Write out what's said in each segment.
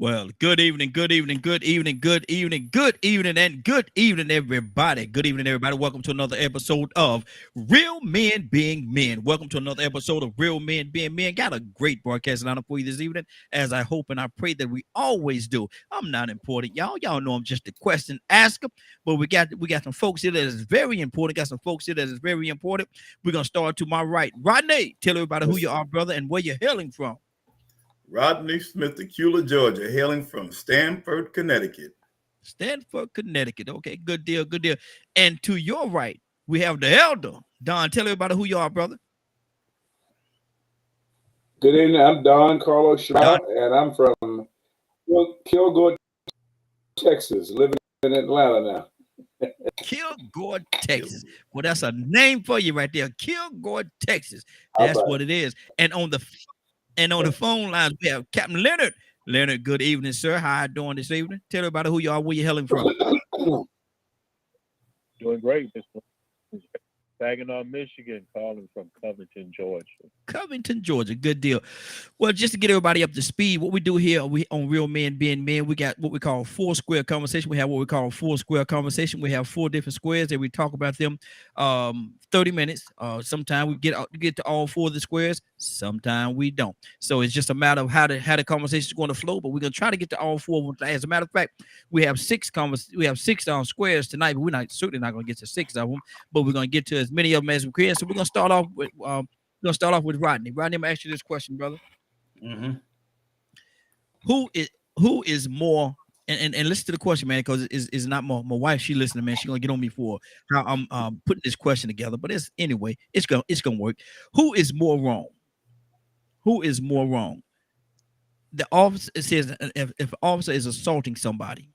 Well, good evening, good evening, good evening, good evening, good evening, and good evening, everybody. Good evening, everybody. Welcome to another episode of Real Men Being Men. Welcome to another episode of Real Men Being Men. Got a great broadcast lineup for you this evening, as I hope and I pray that we always do. I'm not important, y'all. Y'all know I'm just a question asker, but we got some folks here that is very important. Got some folks here that is very important. We're gonna start to my right. Rodney, tell everybody who Yes, you are, brother, and where you're hailing from. Rodney Smith, Tequila, Georgia, hailing from Stamford, Connecticut. Stanford, Connecticut. Okay, good deal, good deal. And to your right, we have the elder. Don, tell everybody who you are, brother. Good evening. I'm Don Carlos Don Shaw, and I'm from Kilgore, Texas, living in Atlanta now. Kilgore, Yep. Texas. Well, that's a name for you right there. Kilgore, Texas. How That's about what it is. And on the phone lines, we have Captain Leonard. Leonard, good evening, sir. How you doing this evening? Tell everybody who you are, where you hailing from. it? Doing great. This is Saginaw, Michigan, calling from Covington, Georgia. Covington, Georgia. Good deal. Well, just to get everybody up to speed, what we do here we on Real Men Being Men, we got what we call four square conversation. We have what we call four square conversation. We have four different squares and we talk about them 30 minutes. Sometimes we get to all four of the squares, sometimes we don't. So it's just a matter of how the conversation is going to flow, but we're going to try to get to all four of them. As a matter of fact, we have six squares tonight, but we're not certainly not going to get to six of them, but we're going to get to as many of them as we can. So we're gonna start off with Rodney. Rodney, I'm gonna ask you this question, brother. Mm-hmm. Who is more and listen to the question, man, because it's not my wife. She listening, man. She gonna get on me for how I'm putting this question together. But it's gonna work. Who is more wrong? Who is more wrong? The officer, it says if an officer is assaulting somebody,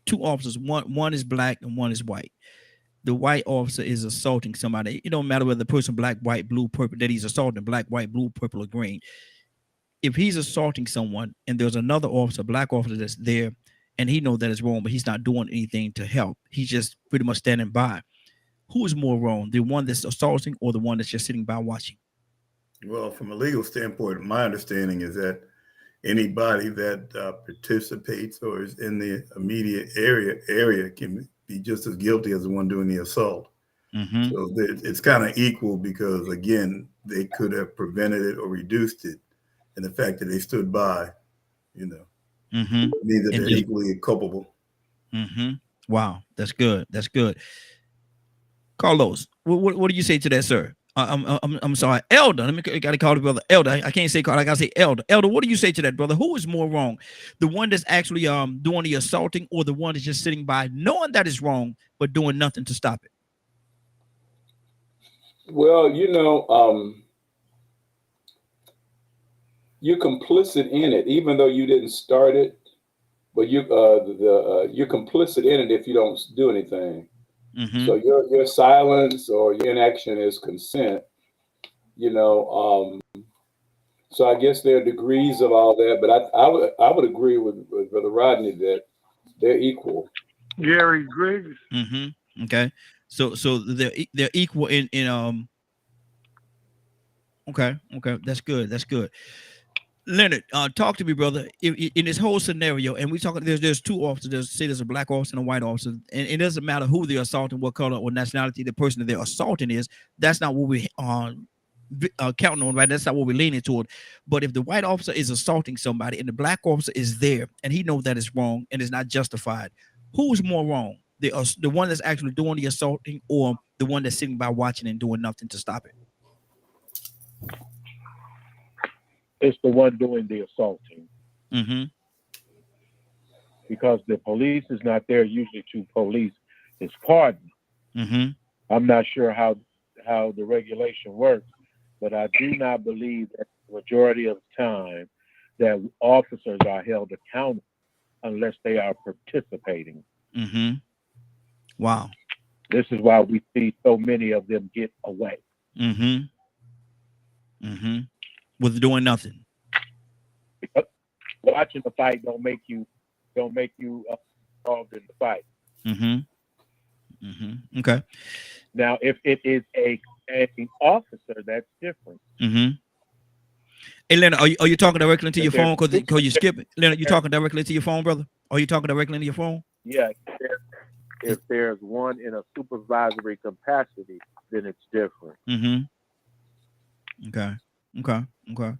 two officers, one is black and one is white. The white officer is assaulting somebody. It don't matter whether the person black, white, blue, purple, that he's assaulting black, white, blue, purple, or green. If he's assaulting someone and there's another officer, black officer that's there, and he knows that it's wrong, but he's not doing anything to help. He's just pretty much standing by. Who is more wrong? The one that's assaulting or the one that's just sitting by watching? Well, from a legal standpoint, my understanding is that anybody that participates or is in the immediate area can be just as guilty as the one doing the assault. Mm-hmm. So it's kind of equal because, again, they could have prevented it or reduced it. And the fact that they stood by, you know, Mm-hmm. means that And they're just equally culpable. mm-hmm. Wow, that's good. That's good. Carlos, what do you say to that, sir? I'm sorry, Elder. I gotta call the brother Elder. I can't say Carl. I gotta say Elder. Elder, what do you say to that, brother? Who is more wrong, the one that's actually doing the assaulting, or the one that's just sitting by, knowing that is wrong, but doing nothing to stop it? Well, you're complicit in it, even though you didn't start it. But you're complicit in it if you don't do anything. Mm-hmm. So your silence or your inaction is consent. You know. So I guess there are degrees of all that, but I would agree with Brother Rodney that they're equal. Jerry Griggs. Mm-hmm. Okay. So they're equal in. Okay. Okay. That's good. That's good. Leonard, talk to me, brother. In this whole scenario, and we talking, there's two officers. There's a black officer and a white officer, and it doesn't matter who they're assaulting, what color or nationality the person that they're assaulting is. That's not what we counting on, right? That's not what we're leaning toward. But if the white officer is assaulting somebody and the black officer is there and he knows that it's wrong and it's not justified, who's more wrong? The one that's actually doing the assaulting, or the one that's sitting by watching and doing nothing to stop it? It's the one doing the assaulting Mm-hmm. because the police is not there usually to police his pardon. Mm-hmm. I'm not sure how the regulation works, but I do not believe that the majority of the time that officers are held accountable unless they are participating. Mm-hmm. Wow. This is why we see so many of them get away. Mm-hmm. Mm-hmm. With doing nothing. Because watching the fight don't make you involved in the fight. Mm-hmm. Mm-hmm. Okay. Now, if it is a officer, that's different. Mm-hmm. Hey, Leonard, are you talking directly into your If there's phone? Because you skip it. Leonard, you talking directly into your phone, brother? Are you talking directly into your phone? yeah, if there's one in a supervisory capacity, then it's different. Mm-hmm. Okay.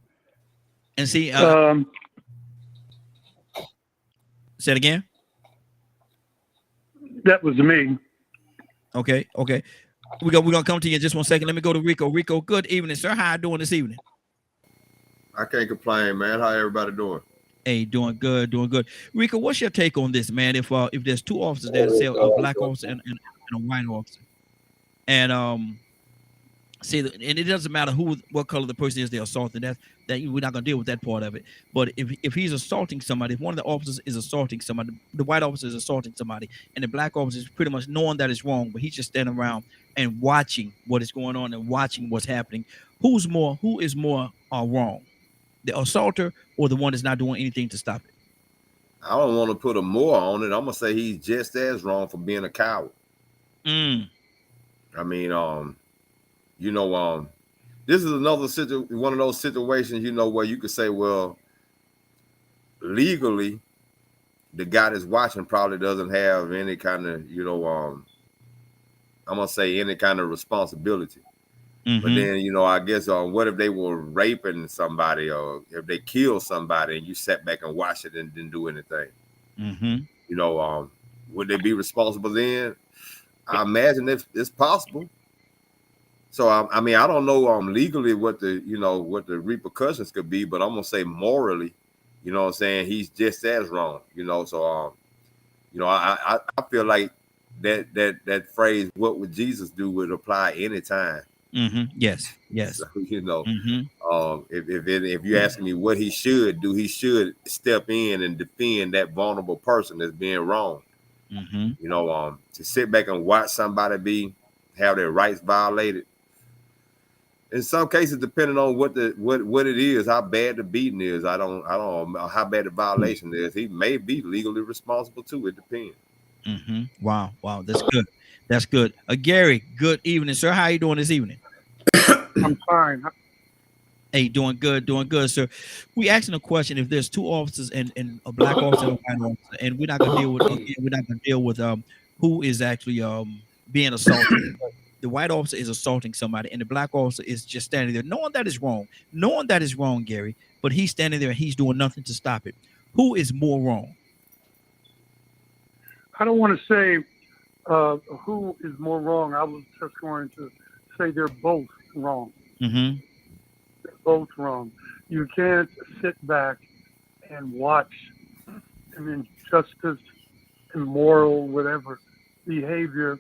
And see, say it again. That was me. Okay. We're gonna come to you in just 1 second. Let me go to Rico. Rico, good evening, sir. How you doing this evening? I can't complain, man. How everybody doing? Hey, doing good. Rico, what's your take on this, man? If there's two officers that say a black officer and a white officer, and see, and it doesn't matter what color the person is they're assaulting. That we're not gonna deal with that part of it. But if he's assaulting somebody, if one of the officers is assaulting somebody, the white officer is assaulting somebody, and the black officer is pretty much knowing that it's wrong, but he's just standing around and watching what is going on and watching what's happening. Who is more wrong? The assaulter or the one that's not doing anything to stop it? I don't want to put a more on it. I'm gonna say he's just as wrong for being a coward. Mm. I mean, this is another one of those situations, where you could say, well, legally, the guy that's watching probably doesn't have any kind of, I'm gonna say any kind of responsibility. Mm-hmm. But then, I guess, what if they were raping somebody, or if they killed somebody and you sat back and watched it and didn't do anything? Mm-hmm. Would they be responsible then? I imagine if it's possible. So I mean, I don't know legally what the repercussions could be, but I'm gonna say morally, what I'm saying, he's just as wrong. So I feel like that phrase, "What would Jesus do?" would apply anytime. Mm-hmm. Yes. So, Mm-hmm. If you're asking me what he should do, he should step in and defend that vulnerable person that's being wronged. Mm-hmm. To sit back and watch somebody have their rights violated. In some cases, depending on what it is, how bad the beating is, I don't know how bad the violation is. He may be legally responsible too. It depends. Mm-hmm. Wow, that's good. Gary, good evening, sir. How you doing this evening? I'm fine. Hey, doing good, sir. We asking a question: if there's two officers and a black officer and a white officer, and we're not gonna deal with who is actually being assaulted. The white officer is assaulting somebody, and the black officer is just standing there, knowing that is wrong, Gary. But he's standing there and he's doing nothing to stop it. Who is more wrong? I don't want to say who is more wrong. I was just going to say they're both wrong. Mm-hmm. They're both wrong. You can't sit back and watch an injustice, immoral, whatever behavior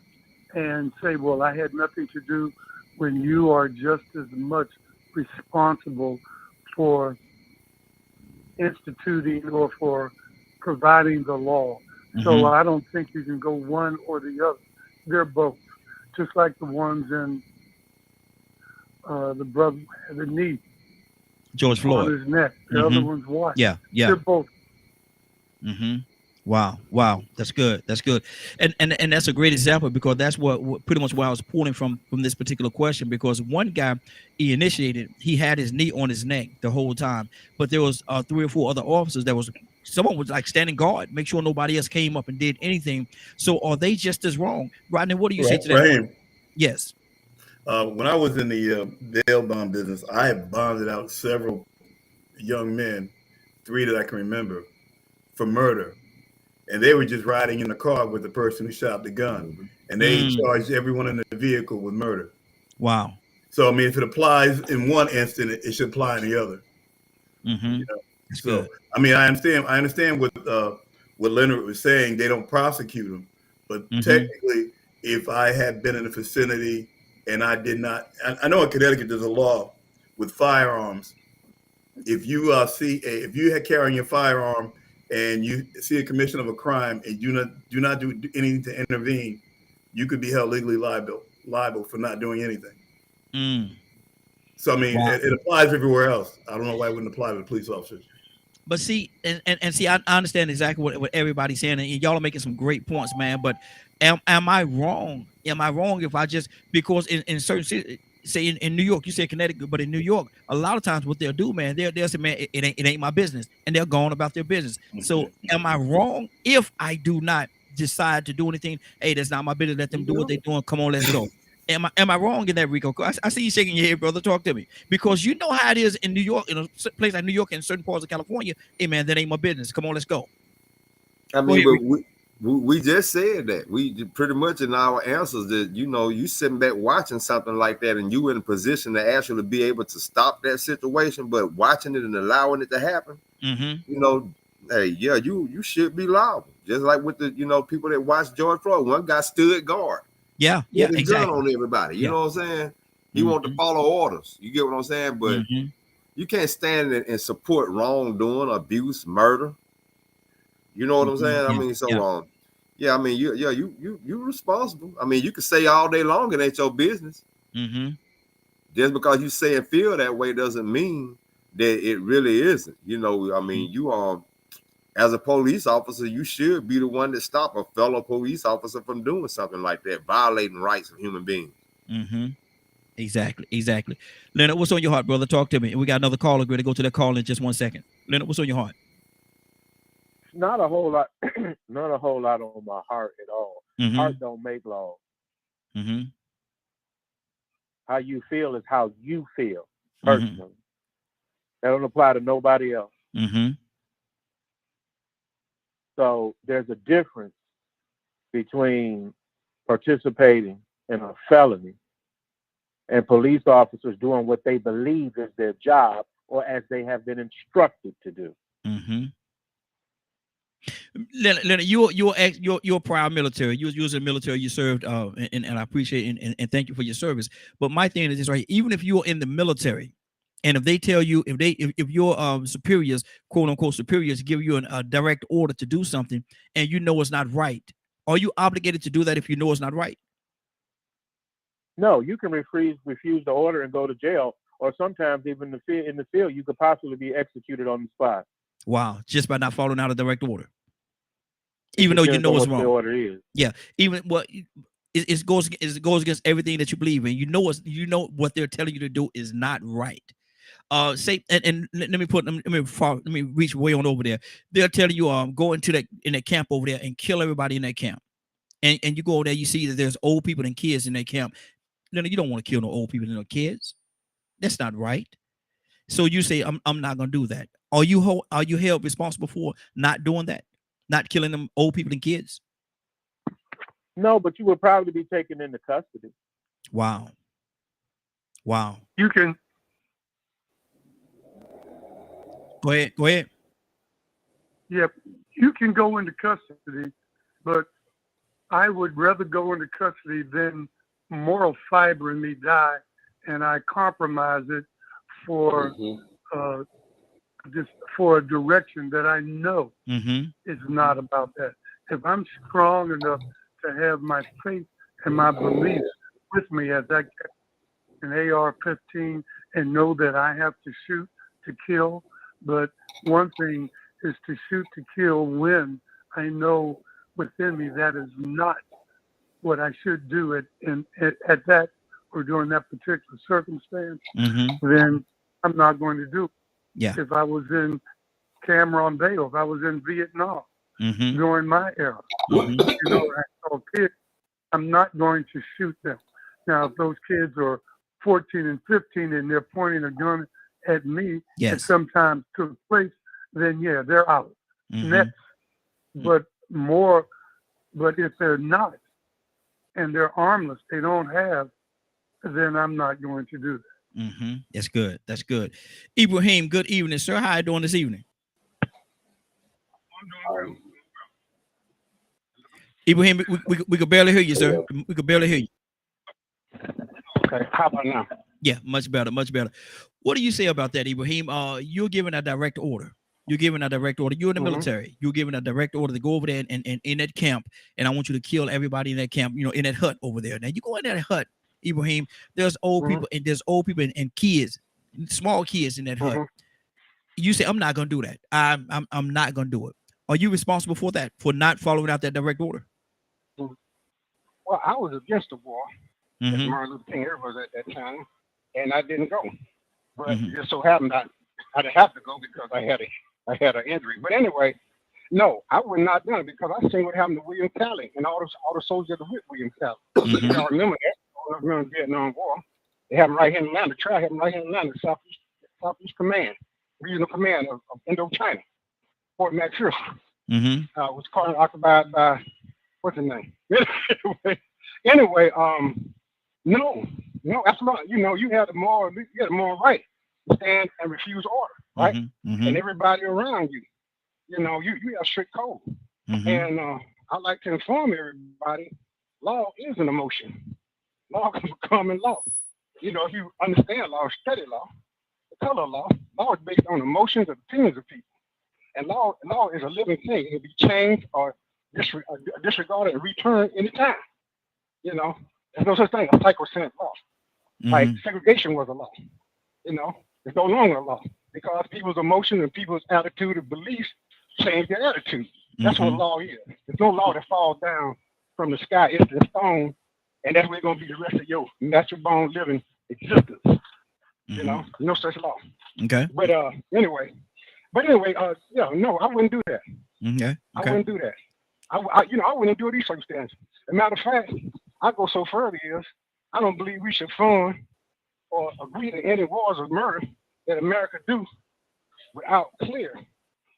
and say, well, I had nothing to do, when you are just as much responsible for instituting or for providing the law. Mm-hmm. So I don't think you can go one or the other. They're both, just like the ones in the brother had the knee, George Floyd, on his neck. The other one's white. Yeah. They're both. Mm-hmm. Wow, that's good. And that's a great example, because that's what pretty much what I was pulling from this particular question. Because one guy, he had his knee on his neck the whole time, but there was 3 or 4 other officers someone was like standing guard, make sure nobody else came up and did anything. So are they just as wrong? Rodney, what do you say to that? Raheem, Yes. when I was in the bail bond business, I had bonded out several young men, 3 that I can remember, for murder. And they were just riding in the car with the person who shot the gun. And they charged everyone in the vehicle with murder. Wow. So, I mean, if it applies in one instant, it should apply in the other. Mm-hmm. So, good. I mean, I understand what Leonard was saying. They don't prosecute them. But technically, if I had been in the vicinity and I did not, I know in Connecticut there's a law with firearms. If you if you had carrying your firearm and you see a commission of a crime and do not do anything to intervene, you could be held legally liable for not doing anything. So I mean, it applies everywhere else. I don't know why it wouldn't apply to the police officers. But see, and see, I understand exactly what everybody's saying, and y'all are making some great points, man. But am I wrong? Am I wrong if I just, because in certain say in New York, you say Connecticut, but in New York, a lot of times what they'll do, man, they'll say, man, it ain't my business, and they're going about their business. So am I wrong if I do not decide to do anything? Hey, that's not my business. Let them do what they're doing. Come on, let's go. Am I wrong in that, Rico? I see you shaking your head, brother. Talk to me, because you know how it is in New York, in a place like New York and certain parts of California. Hey, man, that ain't my business. Come on, let's go. I mean, but we just said that. We pretty much in our answers that, you know, you sitting back watching something like that and you in a position to actually be able to stop that situation, but watching it and allowing it to happen, you know, hey, yeah, you should be liable. Just like with the, you know, people that watched George Floyd, one guy stood guard. Yeah, Exactly. exactly. Gun on everybody. You know what I'm saying? He want to follow orders. You get what I'm saying? But you can't stand and support wrongdoing, abuse, murder. You know what I'm saying? I mean, so yeah, I mean, you responsible. I mean, you can say all day long it ain't your business. Just because you say and feel that way doesn't mean that it really isn't. You know, I mean, you are, as a police officer, you should be the one that stop a fellow police officer from doing something like that, violating rights of human beings. Exactly. Leonard, what's on your heart, brother? Talk to me. And we got another caller. We're going to go to that call in just 1 second. Leonard, what's on your heart? Not a whole lot, not a whole lot on my heart at all. Heart don't make laws. How you feel is how you feel personally. That don't apply to nobody else. So there's a difference between participating in a felony and police officers doing what they believe is their job or as they have been instructed to do. Leonard, you're prior military. You was in the military. You served, and I appreciate and thank you for your service. But my thing is this, right? Even if you're in the military, and if they tell you, if your superiors, quote unquote superiors, give you a direct order to do something, and you know it's not right, are you obligated to do that if you know it's not right? No, you can refuse the order and go to jail, or sometimes even in the field, you could possibly be executed on the spot. Wow, just by not following out a direct order, even though you know it's wrong. The order is. Yeah, even what it goes against everything that you believe in. You know what they're telling you to do is not right. Say and let me reach way on over there. They're telling you go into that camp over there and kill everybody in that camp, and you go over there, you see that there's old people and kids in that camp. No, you don't want to kill no old people and no kids. That's not right. So you say I'm not gonna do that. Are you held responsible for not doing that, not killing them old people and kids? No, but you would probably be taken into custody. Wow. You can go ahead. Yeah, you can go into custody, but I would rather go into custody than moral fiber in me die, and I compromise it for just for a direction that I know is not about that. If I'm strong enough to have my faith and my beliefs with me as I get an AR-15 and know that I have to shoot to kill, but one thing is to shoot to kill when I know within me that is not what I should do at that or during that particular circumstance, then I'm not going to do it. Yeah. If I was in Cameron Vale, if I was in Vietnam during my era, I saw kids, I'm not going to shoot them. Now, if those kids are 14 and 15 and they're pointing a gun at me and sometimes took place, then yeah, they're out. Next. But if they're not and they're armless, they don't have, then I'm not going to do that. That's good. Ibrahim, good evening, sir. How are you doing this evening? Ibrahim, we could barely hear you, sir. We could barely hear you. Okay, how about now? Yeah, much better. What do you say about that, Ibrahim? You're giving a direct order. You're in the military. You're giving a direct order to go over there and in that camp, and I want you to kill everybody in that camp, in that hut over there. Now you go in that hut, Ibrahim, there's old people and kids, small kids in that hut. You say, I'm not going to do that. I'm not going to do it. Are you responsible for that, for not following out that direct order? Well, I was against the war, as Martin Luther King was at that time. and I didn't go. But Mhm. it just so happened I didn't have to go because I had an injury. But anyway, no, I would not done it because I seen what happened to William Talley and all the soldiers that were with William Talley. Mhm. Y'all remember that? I remember the Vietnam War. They have him right here in Atlanta. Trial happened right here in Atlanta, Southeast Command, Regional Command of Indochina, Fort McPherson. Mhm. Was currently occupied by what's his name? anyway, no, absolutely. You had the moral right to stand and refuse order, right? Mhm. And Mhm. everybody around you, you have strict code. Mhm. And I like to inform everybody, law is an emotion. Law can become in law. If you understand law, study law, the color law is based on emotions and opinions of people. And law is a living thing. It can be changed or disregarded and returned anytime. There's no such thing as psychosense law. Like Mhm. segregation was a law. It's no longer a law because people's emotions and people's attitude and beliefs change their attitude. That's what Mhm. law is. There's no law that falls down from the sky. It's the stone, and that's where it's gonna be the rest of your natural born living existence. Mhm. No such law. Okay. But anyway, no, I wouldn't do that. Okay. I Okay. wouldn't do that. I wouldn't do these circumstances. As a matter of fact, I go so further is I don't believe we should fund or agree to any wars of murder that America do without clear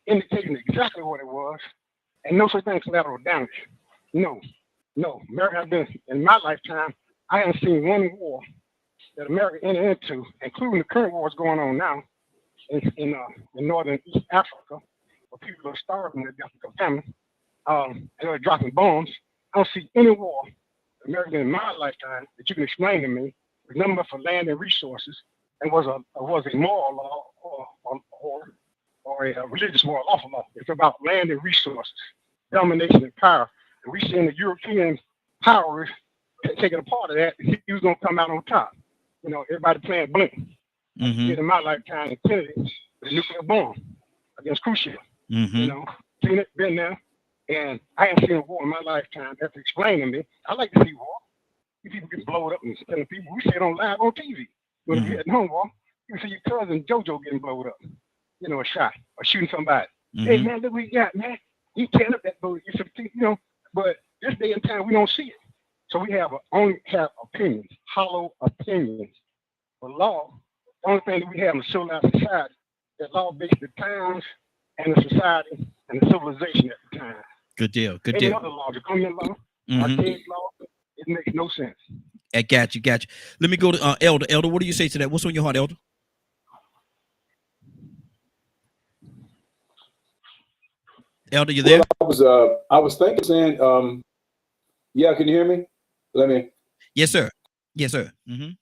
indicating exactly what it was and no such thing as collateral damage. No. America has been, in my lifetime, I haven't seen one war that America entered into, including the current wars going on now in northern East Africa, where people are starving to death of famine, and they're dropping bombs. I don't see any war America in my lifetime that you can explain to me was nothing but for land and resources and was a moral law or a religious moral lawful law. It's about land and resources, domination and power. And we seen the European powers taking a part of that. He was gonna come out on top. Everybody playing blink. Mhm. In my lifetime, in Kennedy, with a nuclear bomb against Khrushchev. Mhm. Seen it, been there. And I ain't seen a war in my lifetime. That's explain to me. I like to see war. You people get blown up and telling people. We see it on live on TV. When Mhm. we at home war, you can see your cousin JoJo getting blown up. A shot or shooting somebody. Hey Mhm. man, look what we got, man. He tearing up that boat. But this day and time we don't see it. So we only have opinions, hollow opinions. But law, the only thing that we have in a civilized society, that law based the times and the society and the civilization at the time. Good deal. Good Any deal. other law, the criminal law, Mhm. archaic law, it makes no sense. I got you. Got you. Let me go to Elder. Elder, what do you say to that? What's on your heart, Elder? Elder, you there? I was thinking, saying, yeah, can you hear me? Let me. Yes, sir. Yes, sir. Mm-hmm.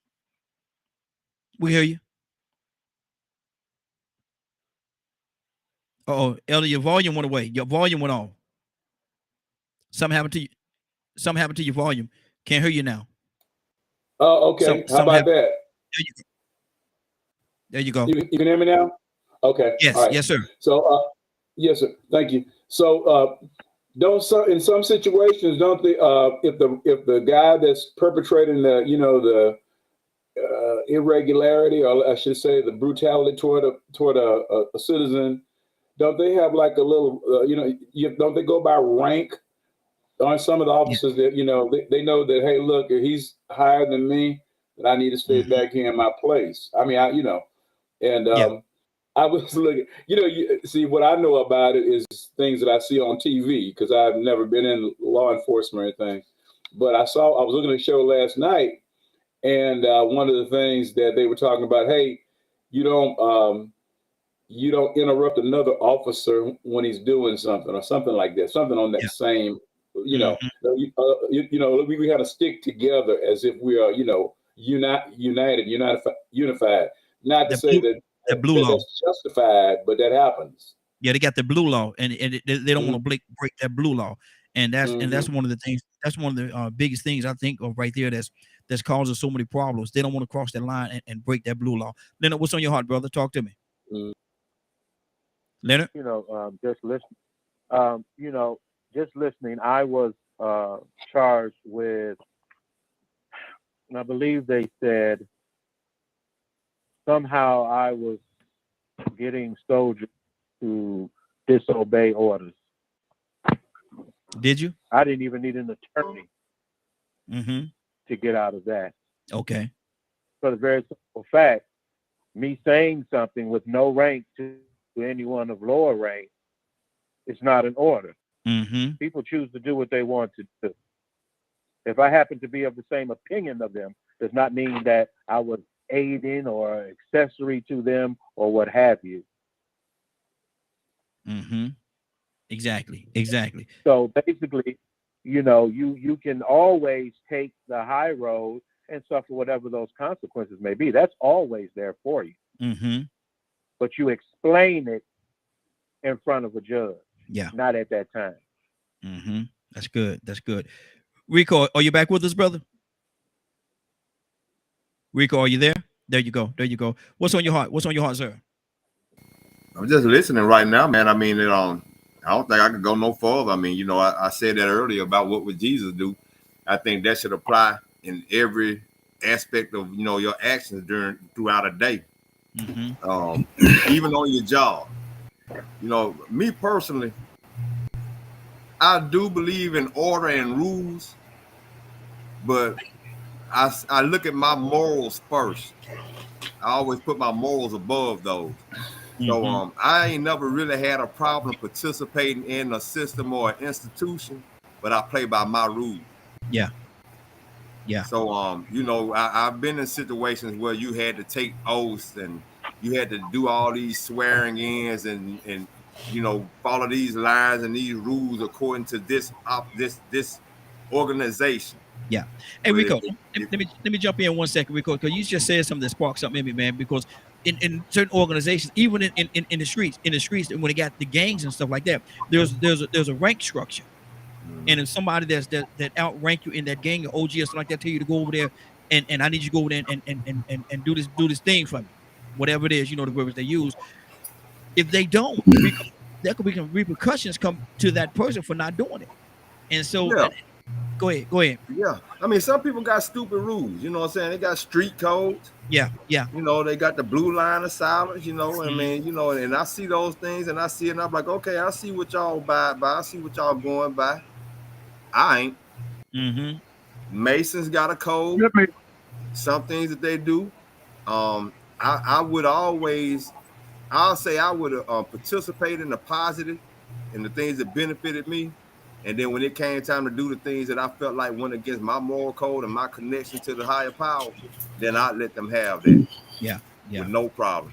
We hear you. Oh, Elder, your volume went away. Your volume went off. Something happened to you. Something happened to your volume. Can't hear you now. Oh, okay. How about that? There you go. You can hear me now? Okay. Yes. All right. Yes, sir. So, yes, sir. Thank you. So, in some situations, don't they? If the guy that's perpetrating the irregularity, or I should say the brutality toward a citizen, don't they have like a little, don't they go by rank? On some of the officers that they know that, hey, look, if he's higher than me, that I need to stay back here in my place. I mean, I was looking, see what I know about it is things that I see on TV because I've never been in law enforcement or anything. But I was looking at a show last night, and one of the things that they were talking about, hey, you don't interrupt another officer when he's doing something or something like that, something on that same, we got to stick together as if we are, unified. Not to say that the blue law that's justified, but that happens. Yeah, they got the blue law, and they don't want to break that blue law, and that's one of the things. That's one of the biggest things I think of right there. That's causing so many problems. They don't want to cross that line and break that blue law. Leonard, what's on your heart, brother? Talk to me. Leonard, just listen. Just listening. I was charged with, and I believe they said somehow I was getting soldiers to disobey orders. Did you? I didn't even need an attorney Mm-hmm. to get out of that. Okay. For the very simple fact, me saying something with no rank to anyone of lower rank is not an order. Mm-hmm. People choose to do what they want to do. If I happen to be of the same opinion of them, does not mean that I was aiding or accessory to them or what have you. Mm-hmm. Exactly. Exactly. So basically, you know, you can always take the high road and suffer whatever those consequences may be. That's always there for you. Mm-hmm. But you explain it in front of a judge. Yeah. Not at that time. Mm-hmm. That's good. That's good. Rico, are you back with us, brother? Rico, are you there? There you go. There you go. What's on your heart? What's on your heart, sir? I'm just listening right now, man. I mean, I don't think I could go no further. I mean, you know, I said that earlier about what would Jesus do. I think that should apply in every aspect of, you know, your actions throughout a day. Mm-hmm. Even on your job. You know, me personally, I do believe in order and rules, but I look at my morals first. I always put my morals above those. So I ain't never really had a problem participating in a system or an institution, but I play by my rules. Yeah. Yeah. So you know, I've been in situations where you had to take oaths and you had to do all these swearing ins and you know, follow these lines and these rules according to this organization. Yeah. Hey, Rico, let me jump in 1 second, Rico, because you just said something that sparked something in me, man. Because in certain organizations, even in the streets, and when they got the gangs and stuff like that, there's a rank structure. And if somebody that outrank you in that gang or OG or something like that, tell you to go over there and I need you to go over there and do this thing for me, whatever it is, you know, the words they use. If they don't, there could be repercussions come to that person for not doing it. And so, go ahead. Yeah, I mean, some people got stupid rules. You know what I'm saying? They got street codes. Yeah. You know, they got the blue line of silence. You know, I mean, you know, and I see those things, and I see it, and I'm like, okay, I see what y'all abide by. I see what y'all going by. I ain't. Mm-hmm. Masons got a code. Some things that they do. I would always, I'll say I would participate in the positive and the things that benefited me. And then when it came time to do the things that I felt like went against my moral code and my connection to the higher power, then I'd let them have that. Yeah. With no problem.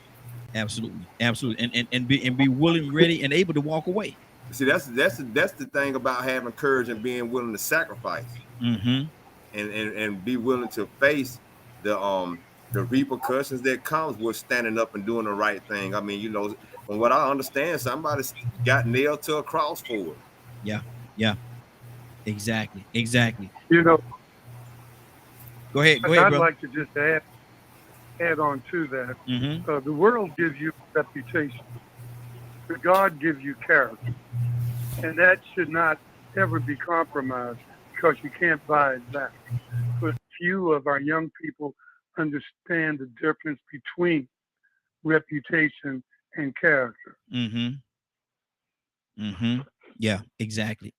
Absolutely. And be willing, ready, and able to walk away. See, that's the thing about having courage and being willing to sacrifice. Mm-hmm. And be willing to face the repercussions that comes with standing up and doing the right thing. I mean, you know, from what I understand, somebody got nailed to a cross for it. Yeah. Exactly. You know, Go ahead, I'd brother. like to just add on to that. Mm-hmm. The world gives you reputation, but God gives you character, and that should not ever be compromised because you can't buy it back. But few of our young people understand the difference between reputation and character. Mm-hmm. Yeah, exactly.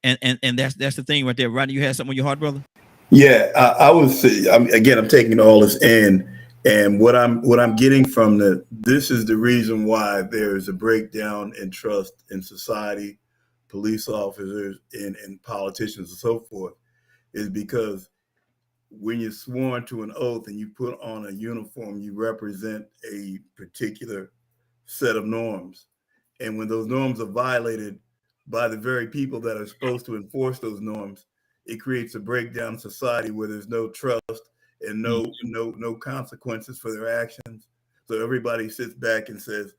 And that's the thing right there. Rodney, you had something on your heart, brother? Yeah, I would say, I'm taking all this in, and what I'm getting from this is the reason why there's a breakdown in trust in society, police officers, and politicians and so forth, is because when you're sworn to an oath and you put on a uniform, you represent a particular set of norms. And when those norms are violated by the very people that are supposed to enforce those norms, it creates a breakdown in society where there's no trust and no consequences for their actions. So everybody sits back and says,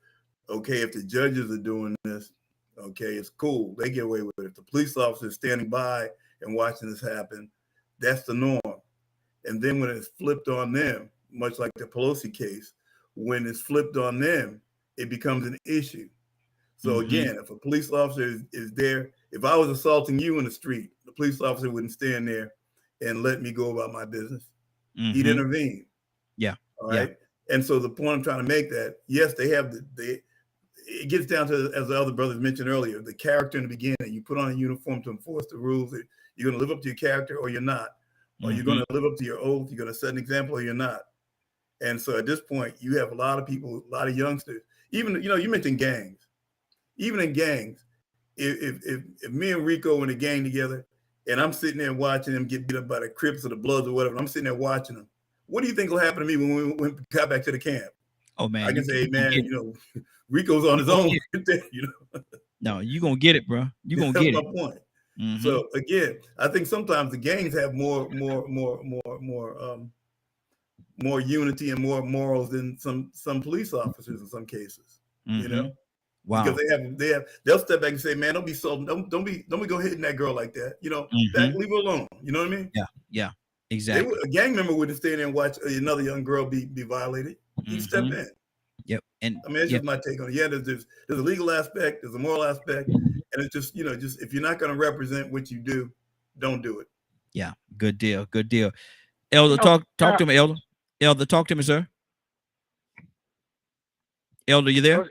okay, if the judges are doing this, okay, it's cool. They get away with it. If the police officer is standing by and watching this happen, that's the norm. And then when it's flipped on them, much like the Pelosi case, when it's flipped on them, it becomes an issue. So again, if a police officer is there, if I was assaulting you in the street, the police officer wouldn't stand there and let me go about my business. He'd intervene. Yeah. All right. And so the point I'm trying to make that, yes, they have it gets down to, as the other brothers mentioned earlier, the character in the beginning. You put on a uniform to enforce the rules. You're going to live up to your character or you're not. Or you're going to live up to your oath. You're going to set an example or you're not. And so at this point, you have a lot of people, a lot of youngsters. Even, you mentioned gangs. Even in gangs, if me and Rico in a gang together and I'm sitting there watching them get beat up by the Crips or the Bloods or whatever, I'm sitting there watching them. What do you think will happen to me when we got back to the camp? Oh man, I can say, man, Rico's on his own. No, you're gonna get it, bro. You're gonna get it. That's my point. So again, I think sometimes the gangs have more unity and more morals than some police officers in some cases. Wow. Because they'll step back and say, man, don't be go hitting that girl like that. Leave her alone. You know what I mean? Yeah, exactly. A gang member wouldn't stay there and watch another young girl be violated. He step in. Yep. And I mean, it's just my take on it. Yeah, there's a legal aspect, there's a moral aspect, and it's just just if you're not going to represent what you do, don't do it. Yeah, good deal. Elder, talk to me, Elder. Elder, talk to me, sir. Elder, you there?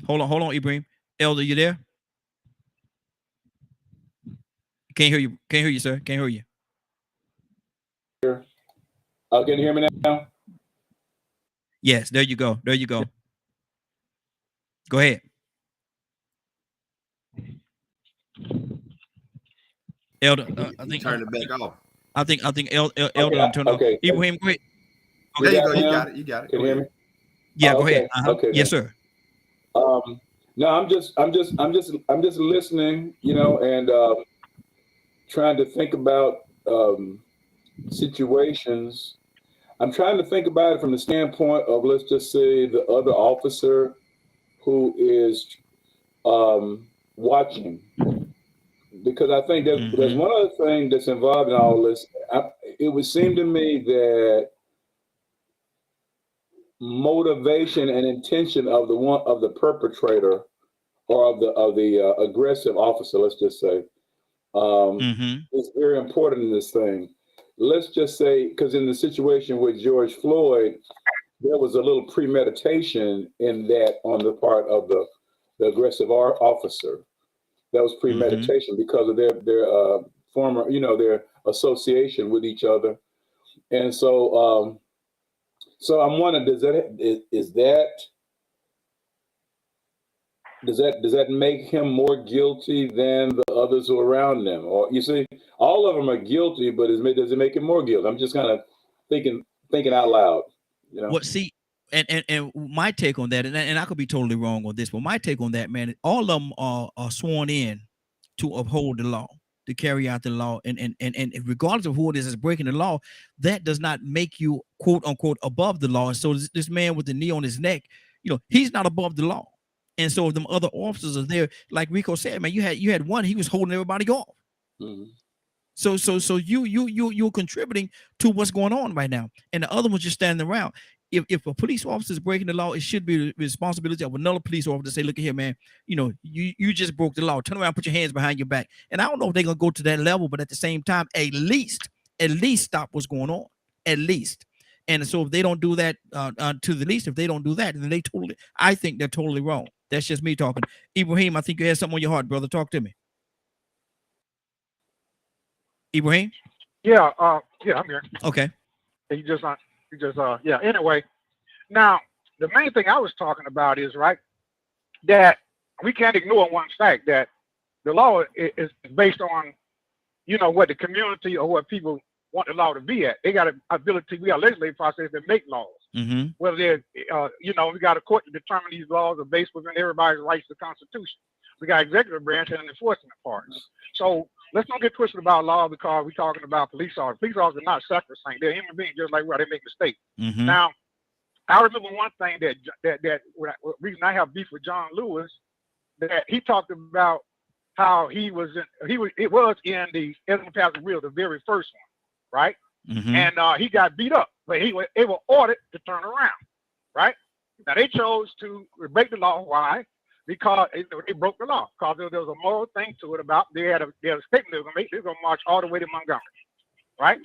Hold on, Ibrahim. Elder, you there? Can't hear you, sir. Can't hear you. Can you hear me now? Yes, there you go. Go ahead. Elder, I think turn it back off. I think Elder turn off. Okay. Ibrahim, go ahead. There you go. You got it. Can you hear me? Yeah, go ahead. Okay. Yes, sir. No, I'm just listening, and trying to think about situations. I'm trying to think about it from the standpoint of, let's just say, the other officer who is watching, because I think there's one other thing that's involved in all this. It would seem to me that motivation and intention of the perpetrator or of the aggressive officer, let's just say, is very important in this thing. Let's just say, because in the situation with George Floyd, there was a little premeditation in that on the part of the aggressive officer. That was premeditation because of their former, their association with each other, and so I'm wondering, does that make him more guilty than the others who are around them? Or you see, all of them are guilty, but does it make him more guilty? I'm just kind of thinking out loud. What see, and my take on that, and I could be totally wrong on this, but my take on that, man, all of them are sworn in to uphold the law, to carry out the law, and regardless of who it is that's breaking the law, that does not make you quote unquote above the law. And so this man with the knee on his neck, he's not above the law. And so them other officers are there, like Rico said, man. You had one, he was holding everybody off. So you're contributing to what's going on right now, and the other one's just standing around. If a police officer is breaking the law, it should be the responsibility of another police officer to say, look at here, man, you just broke the law. Turn around, put your hands behind your back. And I don't know if they're gonna go to that level, but at the same time, at least stop what's going on. At least. And so if they don't do that, to the least, if they don't do that, then I think they're totally wrong. That's just me talking. Ibrahim, I think you had something on your heart, brother. Talk to me. Ibrahim? Yeah, I'm here. Okay. Anyway, now the main thing I was talking about is that we can't ignore one fact, that the law is based on, what the community or what people want the law to be at. They got an ability. We got a legislative process that make laws. Whether they're, we got a court to determine these laws are based within everybody's rights to the Constitution. We got executive branch and an enforcement part. So let's not get twisted about law because we're talking about police officers. Police officers are not sacrosanct. They're human beings just like we are. They make mistakes. Now, I remember one thing that reason I have beef with John Lewis, that he talked about how it was in the Edmund Pastor Will, the very first one, right? And he got beat up, but they were ordered to turn around, right? Now they chose to break the law. Why? Because they broke the law. Because there was a moral thing to it about they had a statement they were going to make. They were going to march all the way to Montgomery, right?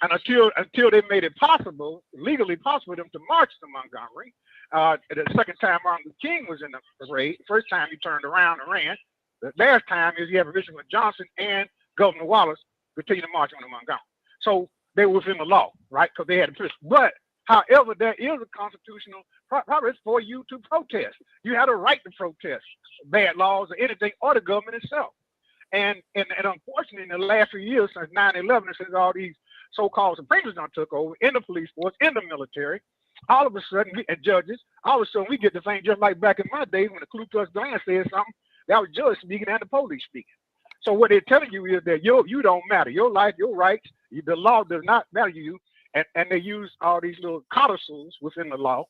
And until they made it possible, legally possible, for them to march to Montgomery. The second time Martin Luther King was in the parade. The first time he turned around and ran. The last time is you have Richard Johnson and Governor Wallace continue to march on to Montgomery. So they were within the law, right? Because they had a prison. But however, there is a constitutional process for you to protest. You have a right to protest bad laws or anything, or the government itself. And unfortunately, in the last few years, since 9/11, since all these so-called Supremists done took over in the police force, in the military, all of a sudden, and judges, all of a sudden we get the thing just like back in my days when the Ku Klux Klan said something, that was judge speaking and the police speaking. So what they're telling you is that you don't matter. Your life, your rights, the law does not value you. And they use all these little codicils within the law,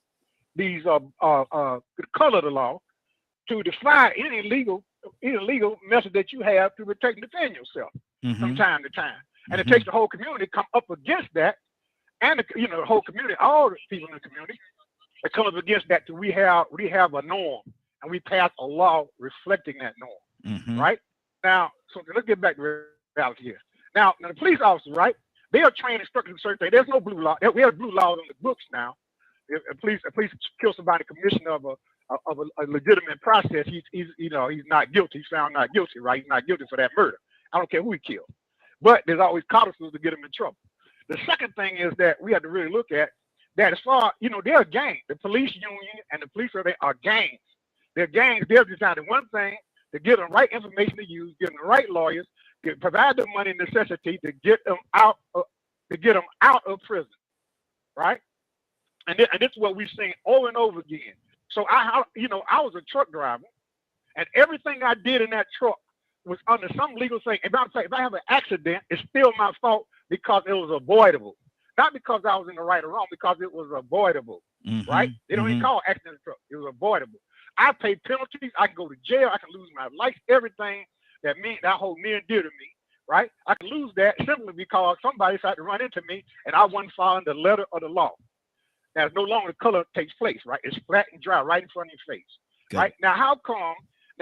these the color of the law, to defy any legal method that you have to protect and defend yourself from time to time. And it takes the whole community to come up against that, and the whole community, all the people in the community, that come up against that till we have a norm, and we pass a law reflecting that norm, right? Now, so let's get back to reality here. Now the police officers, right? They are trained and instructed to certain things. There's no blue law. We have blue laws on the books now. If a police kill somebody, commission of a legitimate process, he's not guilty. He's found not guilty, right? He's not guilty for that murder. I don't care who he killed. But there's always codicils to get him in trouble. The second thing is that we have to really look at that as far, they're a gang. The police union and the police are gangs. They're gangs. They're designed to one thing, to get them right information to use, get them the right lawyers, provide the money and necessity to get them out of prison, right? And this is what we've seen over and over again. So I was a truck driver, and everything I did in that truck was under some legal thing. As a matter of fact, if I have an accident, it's still my fault because it was avoidable. Not because I was in the right or wrong, because it was avoidable, right? They don't even call accident in the truck. It was avoidable. I pay penalties. I can go to jail. I can lose my life. Everything that hold near and dear to me, right? I can lose that simply because somebody decided to run into me and I wasn't following the letter of the law. Now, it's no longer the color takes place, right? It's flat and dry right in front of your face, right? Now, how come?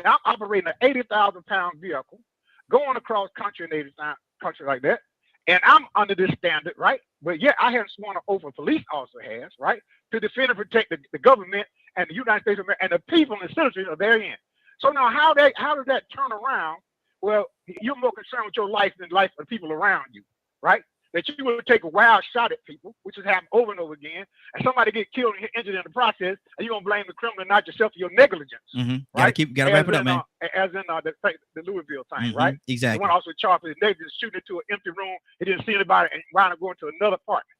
Now, I'm operating an 80,000-pound vehicle going across country in 80,000 country like that, and I'm under this standard, right? But yet I haven't sworn an oath a police officer has, right? To defend and protect the government and the United States of America and the people and the citizens of therein. So now how does that turn around? Well, you're more concerned with your life than the life of the people around you, right? That you will take a wild shot at people, which has happened over and over again, and somebody get killed and injured in the process, and you're gonna blame the criminal, not yourself, for your negligence. Right? Gotta wrap it up, man. As in the Louisville thing, right? Exactly. The one also charged with negligence, shooting into an empty room. He didn't see anybody and wound up going to another apartment.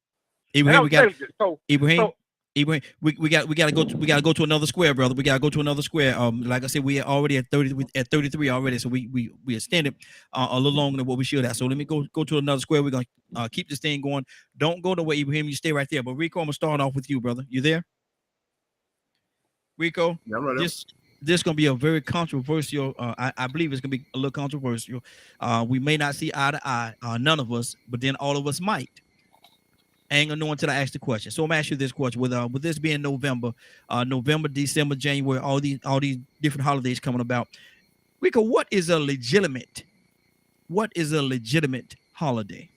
Ibrahim, we got to go to another square, brother. We got to go to another square. Like I said, we are already at 33 already, so we extended a little longer than what we should have. So let me go to another square. We're gonna keep this thing going. Don't go nowhere, Ibrahim. You stay right there. But Rico, I'm gonna start off with you, brother. You there? Rico, Yeah, I'm right this is gonna be a very controversial. I believe it's gonna be a little controversial. We may not see eye to eye, none of us, but then all of us might. I ain't gonna know until I ask the question. So I'm gonna ask you this question: with this being November, December, January, all these different holidays coming about, Rico, what is a legitimate holiday?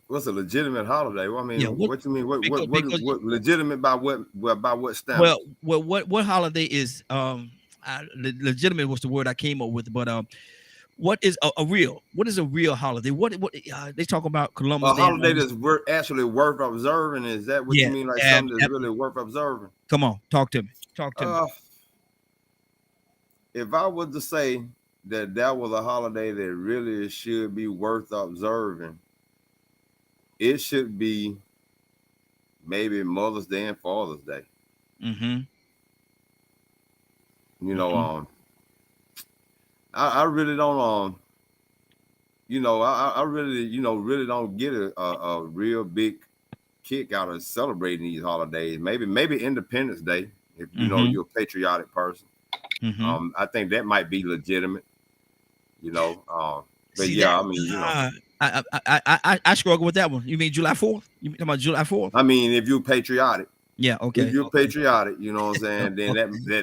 What's a legitimate holiday? Well, I mean, Yeah, what you mean? What because- what legitimate by what standard? Well, what holiday is legitimate was the word I came up with, but what is a real holiday? What they talk about Columbus A Day. holiday that's actually worth observing. Is that what you mean? Like something that's really worth observing? Come on, talk to me. If I was to say that was a holiday that really should be worth observing, it should be maybe Mother's Day and Father's Day. I really don't I really don't get a real big kick out of celebrating these holidays. Maybe Independence Day, if you're a patriotic person. I think that might be legitimate, but See, I mean, I struggle with that one. You mean July 4th? You talking about July 4th? I mean, if you're patriotic. Yeah, okay. If you're patriotic, you know what I'm saying, then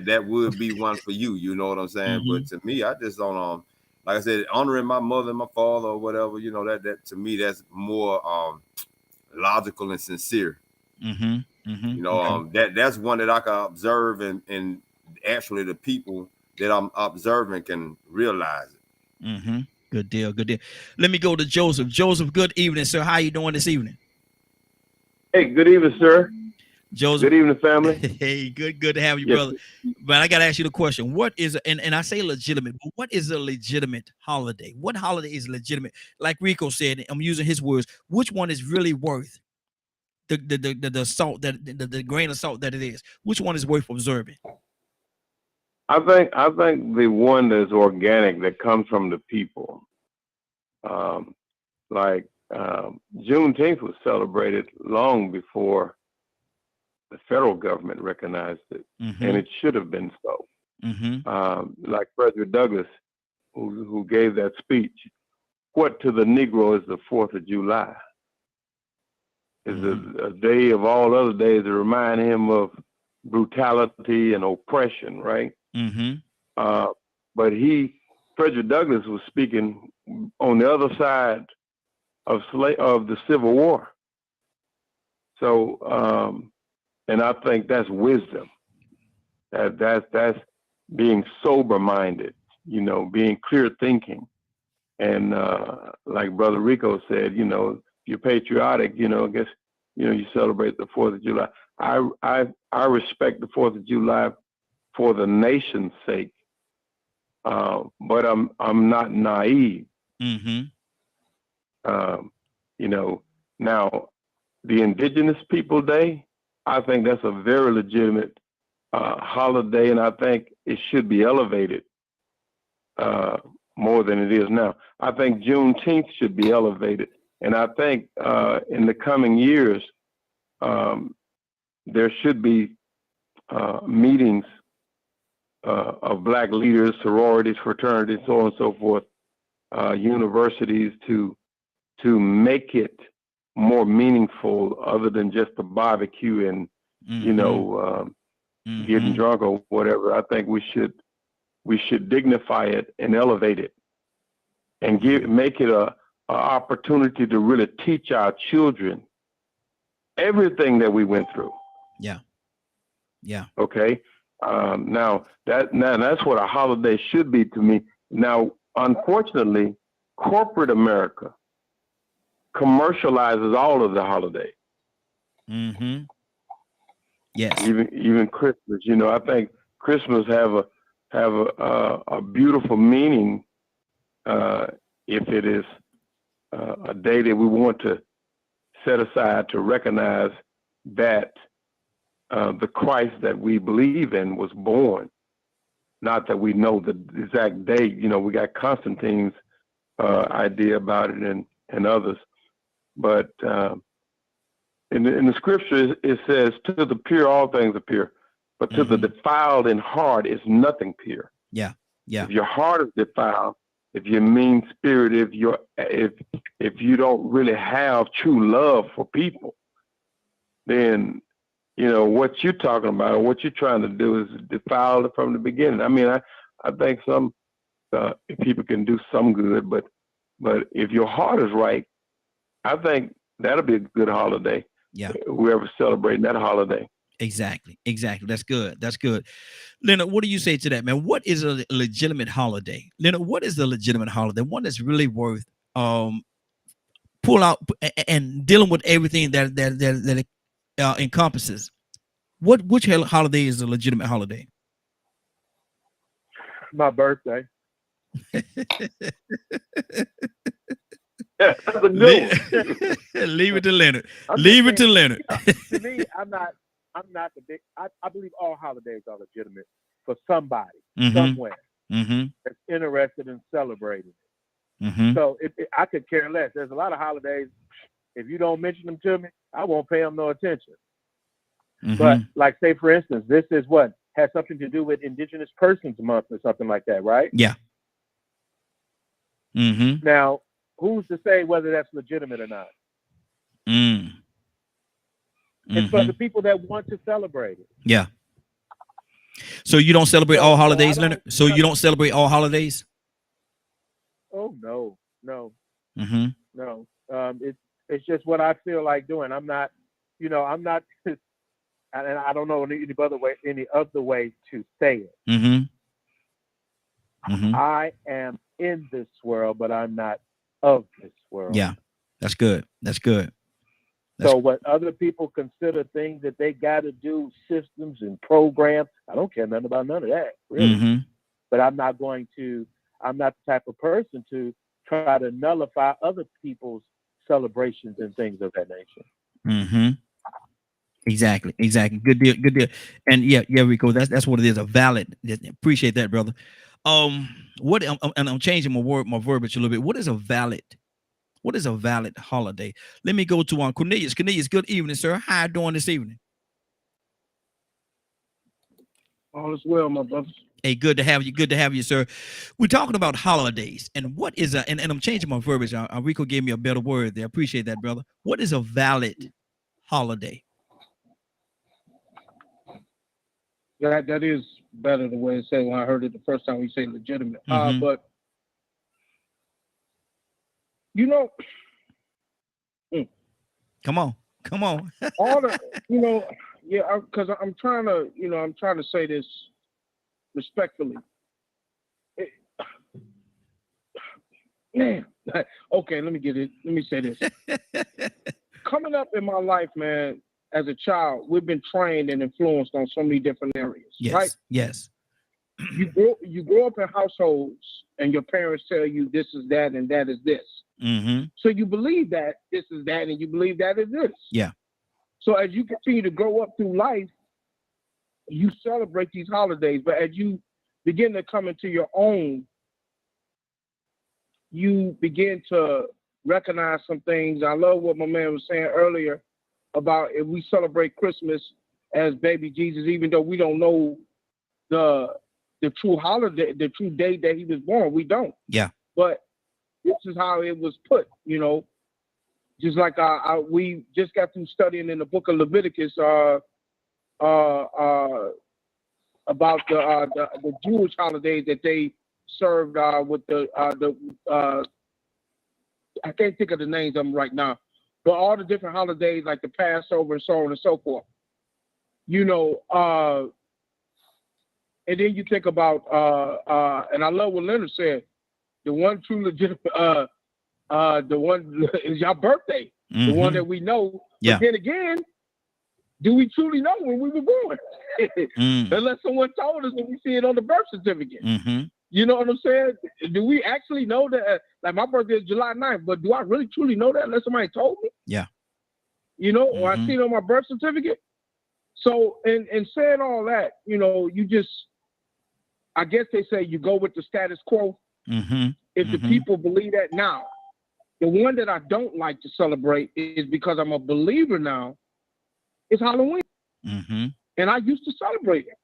that would be one for you, you know what I'm saying? But to me, I just don't like I said, honoring my mother and my father or whatever, you know, that to me, that's more logical and sincere. You know, that's one that I can observe, and actually the people that I'm observing can realize it. Good deal. Good deal. Let me go to Joseph. Joseph, good evening, sir. How you doing this evening? Hey, good evening, sir. Joseph. Good evening, family. Hey, good to have you, Yes. brother. But I got to ask you the question. What is, and I say legitimate, but what is a legitimate holiday? What holiday is legitimate? Like Rico said, I'm using his words. Which one is really worth the salt, the grain of salt that it is? Which one is worth observing? I think the one that's organic, that comes from the people, like Juneteenth was celebrated long before the federal government recognized it, and it should have been so. Like Frederick Douglass, who gave that speech, what to the Negro is the 4th of July? Is a day of all other days to remind him of brutality and oppression, right? But Frederick Douglass was speaking on the other side of the Civil War. So, and I think that's wisdom. That's being sober-minded, you know, being clear thinking. And like Brother Rico said, you know, if you're patriotic, you know, I guess, you know, you celebrate the 4th of July. I respect the 4th of July for the nation's sake, but I'm not naive. You know, now the Indigenous People Day, I think that's a very legitimate holiday, and I think it should be elevated more than it is now. I think Juneteenth should be elevated, and I think in the coming years there should be meetings of Black leaders, sororities, fraternities, so on and so forth, universities to make it more meaningful, other than just a barbecue and you know getting drunk or whatever. I think we should dignify it and elevate it, and make it a opportunity to really teach our children everything that we went through. Yeah. Okay. Now that's what a holiday should be to me. Now, unfortunately, corporate America commercializes all of the holidays. Yes. Even Christmas. You know, I think Christmas have a beautiful meaning if it is a day that we want to set aside to recognize that the Christ that we believe in was born. Not that we know the exact date. You know, we got Constantine's idea about it and others. But in the scripture, it says, to the pure, all things are pure. But to the defiled in heart is nothing pure. Yeah. If your heart is defiled, if you're mean spirited, if you don't really have true love for people, then you know what you're talking about, or what you're trying to do, is defile it from the beginning. I mean, I think some people can do some good, but if your heart is right, I think that'll be a good holiday. Yeah. Whoever's celebrating that holiday. Exactly. That's good. Leonard, what do you say to that, man? What is a legitimate holiday? Leonard, what is the legitimate holiday? One that's really worth pull out and dealing with everything that it encompasses. Which holiday is a legitimate holiday? My birthday. That's a good one. Leave it to Leonard. Leave it to Leonard. To me, I'm not the big. I believe all holidays are legitimate for somebody somewhere that's interested in celebrating it. So I could care less. There's a lot of holidays. If you don't mention them to me, I won't pay them no attention. But like, say for instance, this is what has something to do with Indigenous Persons Month or something like that, right? Yeah. Now, who's to say whether that's legitimate or not? It's for the people that want to celebrate it. Yeah. So you don't celebrate all holidays, Leonard? So you don't celebrate all holidays? Oh no, no, Mm-hmm. no. It's just what I feel like doing. I'm not, I'm not, and I don't know any other way to say it. Mm-hmm. Mm-hmm. I am in this world, but I'm not of this world. Yeah, that's good. That's good. So what other people consider things that they got to do, systems and programs, I don't care nothing about none of that, really. Mm-hmm. But I'm not the type of person to try to nullify other people's celebrations and things of that nature. Mm-hmm. Exactly. Good deal. And yeah, Rico, that's what it is. A valid. Appreciate that, brother. What? And I'm changing my verbiage a little bit. What is a valid holiday? Let me go to Cornelius. Cornelius, good evening, sir. How you doing this evening? All is well, my brothers. Hey, good to have you, sir. We're talking about holidays, and what is and I'm changing my verbiage. Rico gave me a better word there. Appreciate that, brother. What is a valid holiday? Yeah, that is better the way it said when I heard it the first time we say legitimate. Mhm. But Come on. all the because I'm trying to say this respectfully. Man, okay, let me say this. Coming up in my life, man, as a child, we've been trained and influenced on so many different areas, Yes. right? Yes. You grow up in households and your parents tell you this is that and that is this. Mm-hmm. So you believe that this is that and you believe that is this. Yeah. So as you continue to grow up through life, you celebrate these holidays, but as you begin to come into your own, you begin to recognize some things. I love what my man was saying earlier about if we celebrate Christmas as baby Jesus, even though we don't know the true holiday, the true date that he was born, we don't. Yeah. But this is how it was put, just like we just got through studying in the book of Leviticus about the Jewish holidays that they served with I can't think of the names of them right now, but all the different holidays like the Passover and so on and so forth. And then you think about and I love what Leonard said, the one true legitimate the one is your birthday, Mm-hmm. the one that we know. Yeah. But then again, do we truly know when we were born? Unless someone told us and we see it on the birth certificate. Mm-hmm. You know what I'm saying? Do we actually know that? Like my birthday is July 9th, but do I really truly know that unless somebody told me? Yeah. Or I see it on my birth certificate. So, and saying all that, you just, I guess they say you go with the status quo. Mm-hmm. If the people believe that now, the one that I don't like to celebrate is because I'm a believer now, it's Halloween. Mm-hmm. And I used to celebrate it.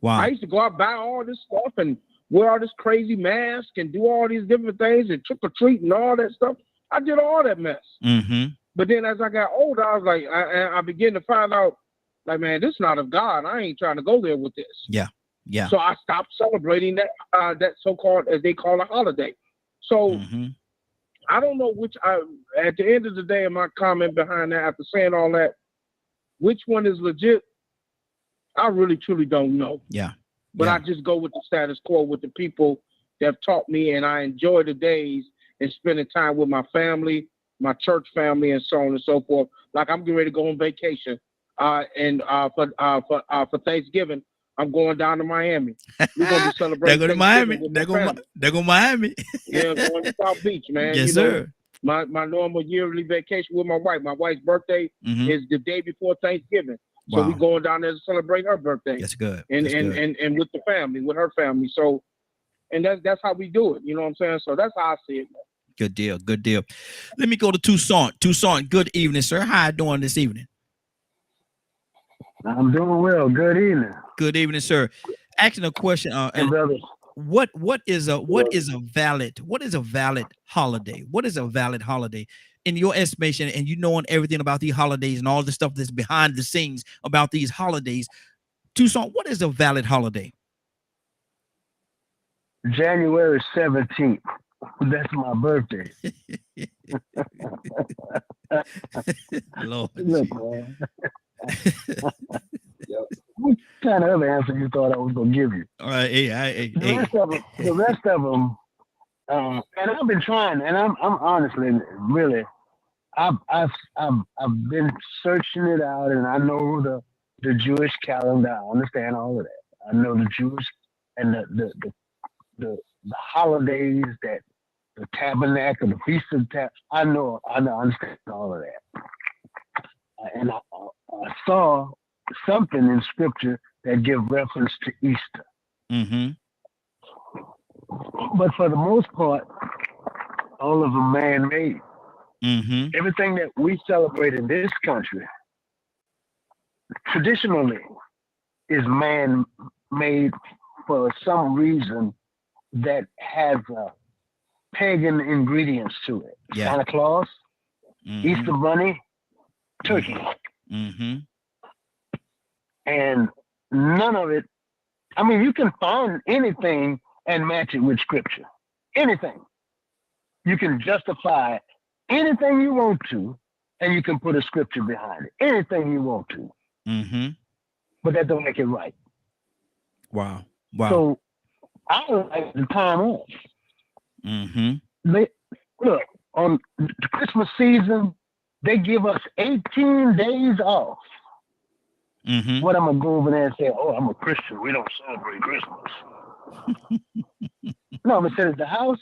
Wow. I used to go out, buy all this stuff and wear all this crazy mask and do all these different things and trick or treat and all that stuff. I did all that mess. Mm-hmm. But then as I got older, I was like, I began to find out, like, man, this is not of God. I ain't trying to go there with this. Yeah. Yeah. So I stopped celebrating that so-called, as they call a holiday. So Mm-hmm. I don't know at the end of the day, in my comment behind that, after saying all that, which one is legit, I really, truly don't know. Yeah. But Yeah. I just go with the status quo with the people that have taught me, and I enjoy the days and spending time with my family, my church family, and so on and so forth. Like I'm getting ready to go on vacation, and for Thanksgiving, I'm going down to Miami. We're gonna be celebrating. They're going to Miami. Thanksgiving with They're my going family. They're going to Miami. Yeah, going to South Beach, man. Yes, sir. My normal yearly vacation with my wife. My wife's birthday Mm-hmm. is the day before Thanksgiving. So Wow. we going down there to celebrate her birthday. That's good. And That's good. and with the family, with her family. So, and that's how we do it. You know what I'm saying? So that's how I see it. Good deal. Good deal. Let me go to Toussaint. Toussaint, good evening, sir. How you doing this evening? I'm doing well. Good evening. Good evening, sir. Asking a question. And Brothers. what is a valid holiday? What is a valid holiday in your estimation? And you knowing everything about these holidays and all the stuff that's behind the scenes about these holidays, Toussaint, what is a valid holiday? January 17th That's my birthday. Lord, Look, Jesus. man. Yep. What kind of other answer you thought I was gonna give you? All right, hey, The rest of them, and I've been trying, and I'm honestly, really, I've been searching it out, and I know the Jewish calendar. I understand all of that. I know the Jewish and the holidays, that the tabernacle, the feast of the I understand all of that. And I saw something in scripture that give reference to Easter. Mm-hmm. But for the most part, all of them man-made. Mm-hmm. Everything that we celebrate in this country, traditionally, is man-made for some reason that has pagan ingredients to it. Yeah. Santa Claus, Mm-hmm. Easter Bunny, turkey. Mm-hmm. And none of it, I mean, you can find anything and match it with scripture. Anything. You can justify anything you want to, and you can put a scripture behind it. Anything you want to. Mm-hmm. But that don't make it right. Wow. So I like the time off. Mm-hmm. Look, on the Christmas season, they give us 18 days off. Mm-hmm. What I'm gonna go over there and say, oh, I'm a Christian, we don't celebrate Christmas. No, I'm gonna sit at the house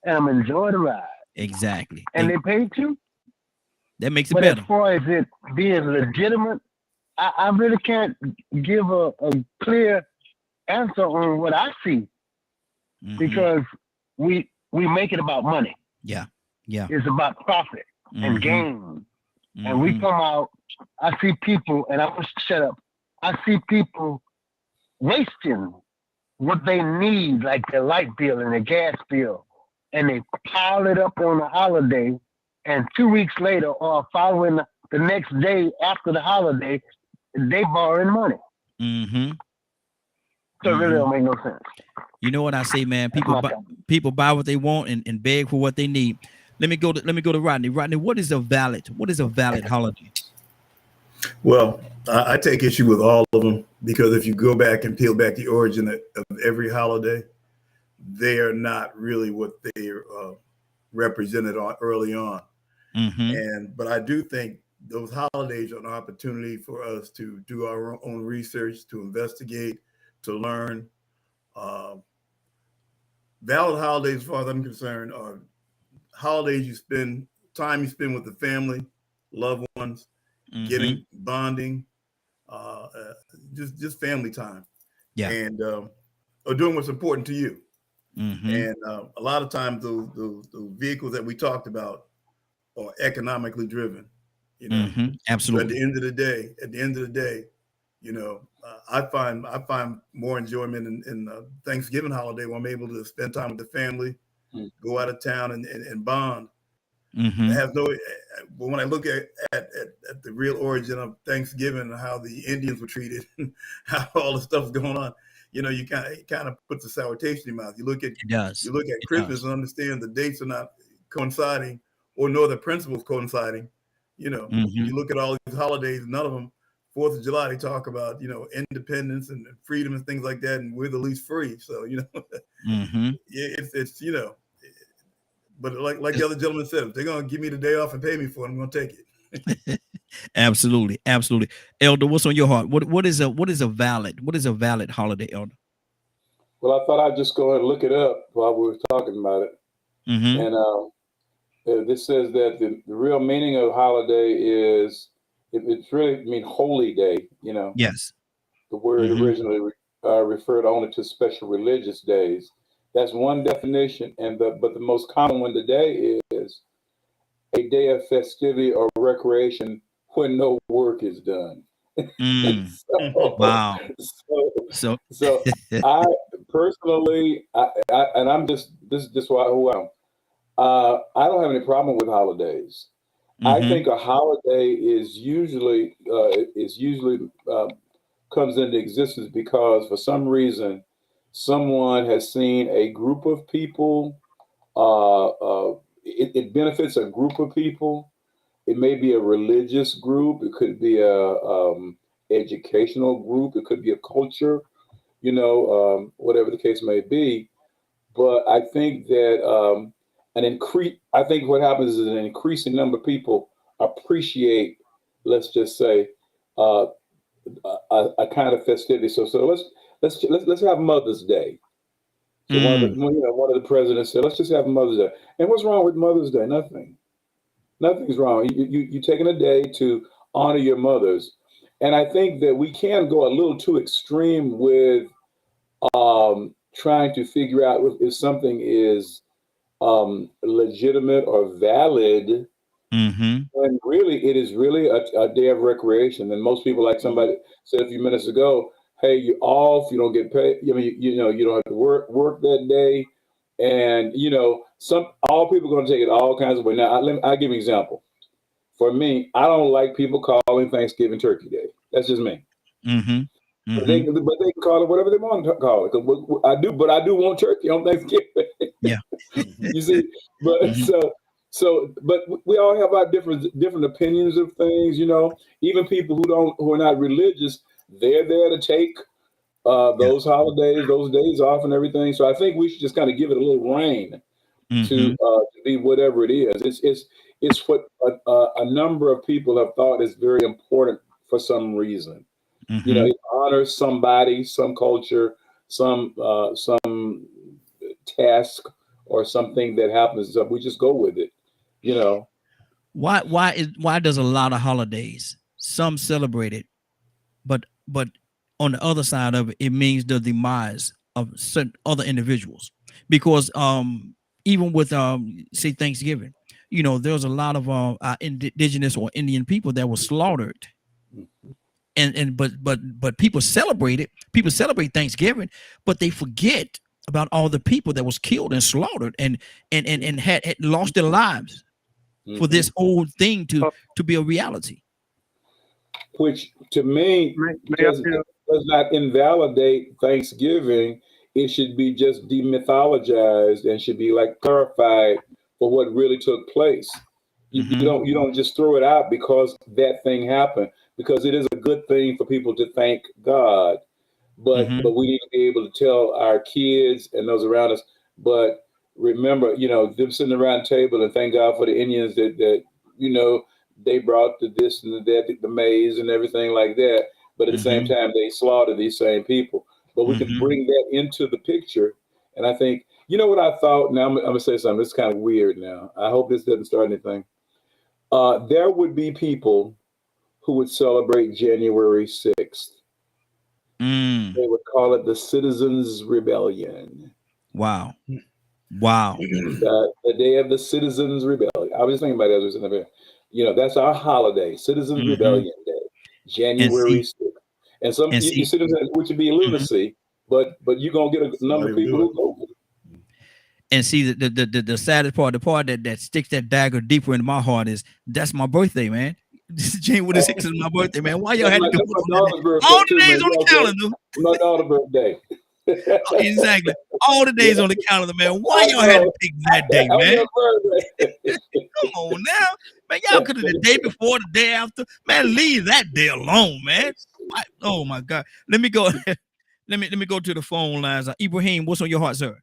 and I'm gonna enjoy the ride. Exactly. And they pay too. That makes it But better. as far as it being legitimate, I really can't give a clear answer on what I see, Mm-hmm. because we make it about money. Yeah. It's about profit Mm-hmm. and gain. And we come out, I see people, and I was shut up. I see people wasting what they need, like their light bill and their gas bill, and they pile it up on a holiday, and 2 weeks later or following the next day after the holiday, they borrowing money. Mm-hmm. So it really don't make no sense. You know what I say, man? That's my People buy what they want and beg for what they need. Let me go to Rodney. Rodney, what is a valid holiday? Well, I take issue with all of them, because if you go back and peel back the origin of every holiday, they are not really what they represented on early on. Mm-hmm. But I do think those holidays are an opportunity for us to do our own research, to investigate, to learn. Valid holidays, as far as I'm concerned, are holidays you spend with the family, loved ones, Mm-hmm. getting bonding, just family time. Yeah. And or doing what's important to you. Mm-hmm. And a lot of times those vehicles that we talked about are economically driven. You know, Mm-hmm. Absolutely. But at the end of the day, you know, I find more enjoyment in Thanksgiving holiday, when I'm able to spend time with the family, go out of town and bond. Mm-hmm. It has no. But when I look at the real origin of Thanksgiving and how the Indians were treated, how all the stuff's going on, you know, you kind of puts a sour taste in your mouth. You look at Christmas and understand the dates are not coinciding, or nor the principles coinciding. You know, you look at all these holidays, none of them. 4th of July, they talk about, you know, independence and freedom and things like that, and we're the least free. So, you know, it's you know, but like the other gentleman said, if they're gonna give me the day off and pay me for it, I'm gonna take it. Absolutely. Elder, what's on your heart? What is a valid holiday, Elder? Well, I thought I'd just go ahead and look it up while we were talking about it. And this says that the real meaning of holiday is, it's really mean holy day, you know. Yes. The word originally referred only to special religious days. That's one definition, but the most common one today is a day of festivity or recreation when no work is done. Wow. So I personally, and I'm just, this is just who I am. I don't have any problem with holidays. I think a holiday is usually comes into existence because for some reason someone has seen a group of people It benefits a group of people. It may be a religious group. It could be a educational group. It could be a culture, whatever the case may be. But I think that I think what happens is an increasing number of people appreciate, let's just say, a kind of festivity. So let's have Mother's Day. So one of the presidents said, let's just have Mother's Day. And what's wrong with Mother's Day? Nothing. Nothing's wrong. You're taking a day to honor your mothers. And I think that we can go a little too extreme with trying to figure out if something is legitimate or valid, when really it is really a day of recreation. And most people, like somebody said a few minutes ago, hey, you're off, you don't get paid. I mean, you don't have to work that day. And, all people are going to take it all kinds of ways. Now, I'll give you an example. For me, I don't like people calling Thanksgiving Turkey Day. That's just me. But they can call it whatever they want to call it. But I do want turkey on Thanksgiving. Yeah. You see, but but we all have our different opinions of things. Even people who are not religious, they're there to take those holidays, those days off, and everything. So I think we should just kind of give it a little rein to be whatever it is. It's what a number of people have thought is very important for some reason. It honors somebody, some culture, some task, or something that happens. So we just go with it. Why does a lot of holidays, some celebrate it, but on the other side of it, it means the demise of certain other individuals? Because even with say Thanksgiving, there's a lot of indigenous or Indian people that were slaughtered. But people celebrate it. People celebrate Thanksgiving, but they forget about all the people that was killed and slaughtered and had lost their lives for this old thing to be a reality. Which to me does not invalidate Thanksgiving. It should be just demythologized and should be like clarified for what really took place. You don't just throw it out because that thing happened, because it is a good thing for people to thank God. But we need to be able to tell our kids and those around us. But remember, them sitting around the table and thank God for the Indians that they brought the this and the maize and everything like that. But at the same time, they slaughtered these same people. But we can bring that into the picture. And I think, what I thought, now I'm going to say something. It's kind of weird now. I hope this doesn't start anything. There would be people who would celebrate January 6th. They would call it the Citizens' Rebellion. Wow. The day of the Citizens' Rebellion. I was thinking about that. That's our holiday, Citizens' Rebellion Day, January 6th. And some citizens, which would be lunacy, but you're gonna get a number of people who go with it. And see, the saddest part, the part that sticks that dagger deeper into my heart is that's my birthday, man. This is January 6th is my birthday, man. Why y'all had to do it? All the days on the calendar. My daughter's birthday. Exactly. All the days on the calendar, man. Why y'all had to pick that day, man? Come on now. Man, y'all could have the day before, the day after. Man, leave that day alone, man. Oh my God. Let me go. Let me go to the phone lines. Ibrahim, what's on your heart, sir?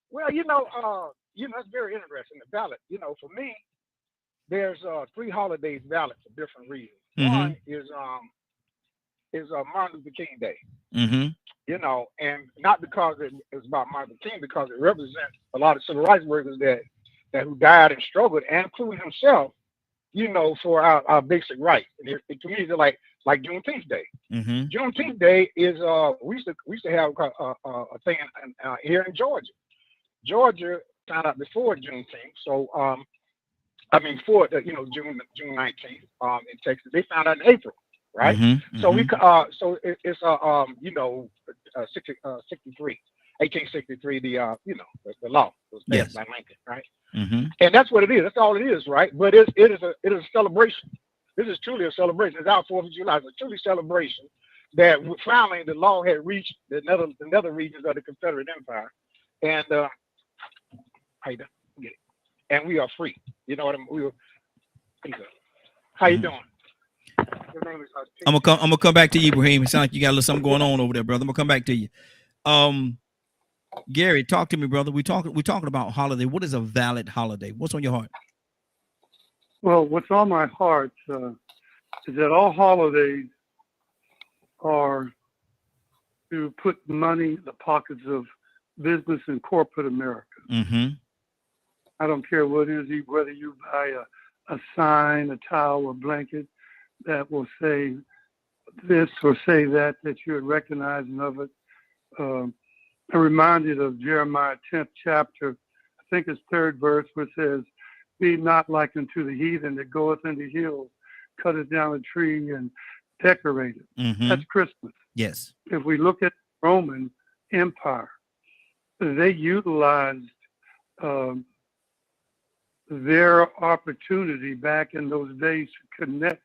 Well, it's very interesting. The ballot, for me, there's 3 holidays valid for different reasons. One is Martin Luther King Day. And not because it's about Martin Luther King, because it represents a lot of civil rights workers that who died and struggled, and including himself, for our basic rights. And to me, it's like Juneteenth Day. Juneteenth Day is we used to have a thing here in Georgia. Georgia found out before Juneteenth, so before June 19th in Texas, they found out in April, right? So it's 1863, the law was passed by Lincoln, right? And that's what it is. That's all it is, right? But it is a celebration. This is truly a celebration. It's our 4th of July. It's a truly celebration that finally the law had reached the nether regions of the Confederate Empire, and How you doing? Get it. And we are free. You know what I mean? We were. How you doing? Your name is I'm gonna come back to you, Ibrahim. It sounds like you got a little something going on over there, brother. I'm gonna come back to you. Gary, talk to me, brother. We're talking about holiday. What is a valid holiday? What's on your heart? Well, what's on my heart is that all holidays are to put money in the pockets of business and corporate America. Mm-hmm. I don't care what it is, whether you buy a sign, a towel, or blanket that will say this or say that you're recognizing of it. I'm reminded of Jeremiah 10th chapter, I think it's 3rd verse, which says, "Be not like unto the heathen that goeth in the hills, cutteth down a tree and decorate it." Mm-hmm. That's Christmas. Yes. If we look at the Roman Empire, they utilized their opportunity back in those days to connect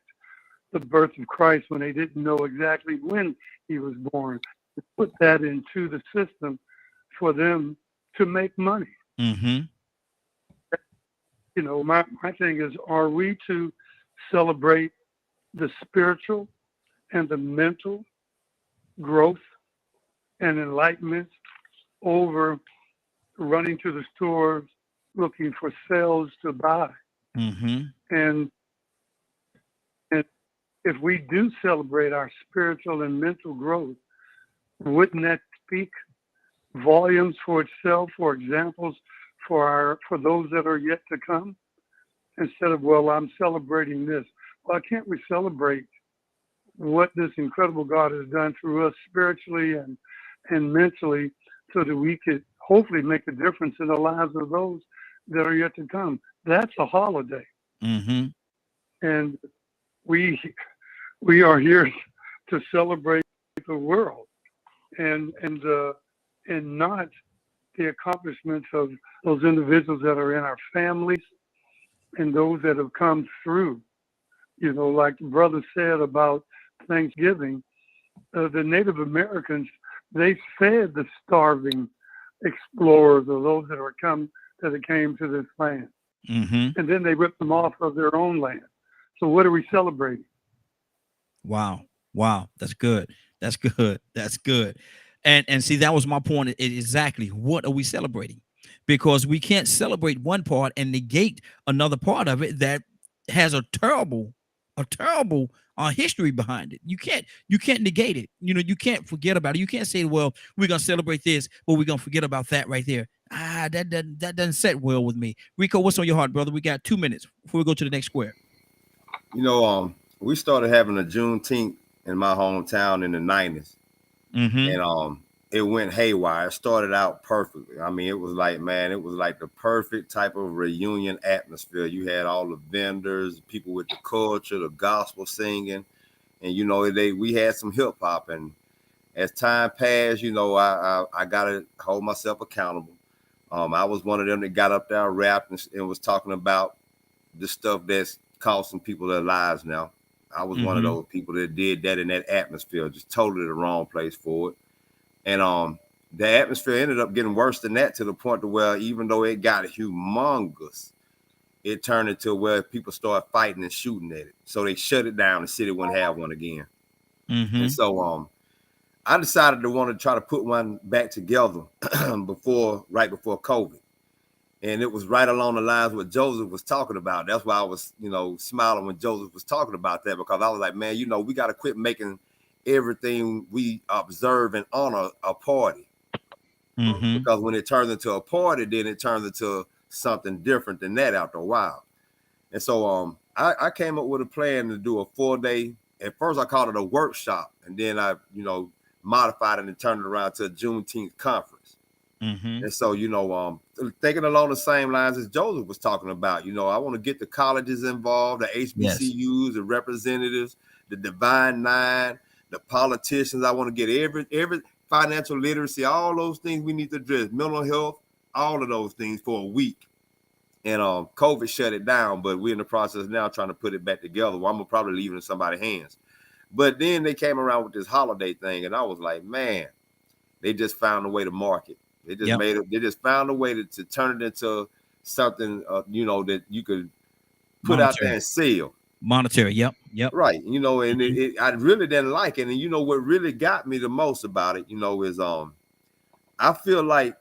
the birth of Christ when they didn't know exactly when he was born, to put that into the system for them to make money. Mm-hmm. You know, my thing is, are we to celebrate the spiritual and the mental growth and enlightenment over running to the stores looking for sales to buy? Mm-hmm. And if we do celebrate our spiritual and mental growth, wouldn't that speak volumes for itself, for examples for those that are yet to come? Instead of, well, I'm celebrating this. Why can't we celebrate what this incredible God has done through us spiritually and mentally, so that we could hopefully make a difference in the lives of those that are yet to come? That's a holiday. Mm-hmm. And we are here to celebrate the world and not the accomplishments of those individuals that are in our families and those that have come through. You know, like the brother said about Thanksgiving, the Native Americans, they fed the starving explorers or those that came to this land. Mm-hmm. And then they ripped them off of their own land. So what are we celebrating? Wow. That's good. That's good. And see, that was my point. Exactly. What are we celebrating? Because we can't celebrate one part and negate another part of it that has a terrible history behind it. You can't negate it. You know, you can't forget about it. You can't say, well, we're gonna celebrate this, but we're gonna forget about that right there. That doesn't set well with me. Rico, what's on your heart, brother? We got 2 minutes before we go to the next square. You know, we started having a Juneteenth in my hometown in the 90s. Mm-hmm. And it went haywire. It started out perfectly. I mean, it was like the perfect type of reunion atmosphere. You had all the vendors, people with the culture, the gospel singing, and you know, we had some hip hop. And as time passed, you know, I gotta hold myself accountable. I was one of them that got up there, rapped, and was talking about the stuff that's costing people their lives now. I was one of those people that did that in that atmosphere, just totally the wrong place for it. And the atmosphere ended up getting worse than that, to the point to where even though it got humongous, it turned into where people started fighting and shooting at it. So they shut it down. The city wouldn't have one again. Mm-hmm. And so I decided to want to try to put one back together right before COVID. And it was right along the lines what Joseph was talking about. That's why I was, you know, smiling when Joseph was talking about that, because I was like, man, you know, we got to quit making everything we observe and honor a party. Mm-hmm. Because when it turns into a party, then it turns into something different than that after a while. And so I came up with a plan to do a 4-day. At first I called it a workshop, and then I, you know, modified it and turned it around to a Juneteenth conference. Mm-hmm. And so, you know, thinking along the same lines as Joseph was talking about, you know, I want to get the colleges involved, the HBCUs, the representatives, the Divine Nine, the politicians. I want to get every financial literacy, all those things we need to address, mental health, all of those things for a week. And COVID shut it down, but we're in the process now trying to put it back together. Well, I'm gonna probably leave it in somebody's hands. But then they came around with this holiday thing, and I was like, man, they just found a way to market. They just Yep. made it. They just found a way to turn it into something, you know, that you could put out there and sell. Monetary. Yep. Right. You know, and I really didn't like it. And you know what really got me the most about it, you know, is I feel like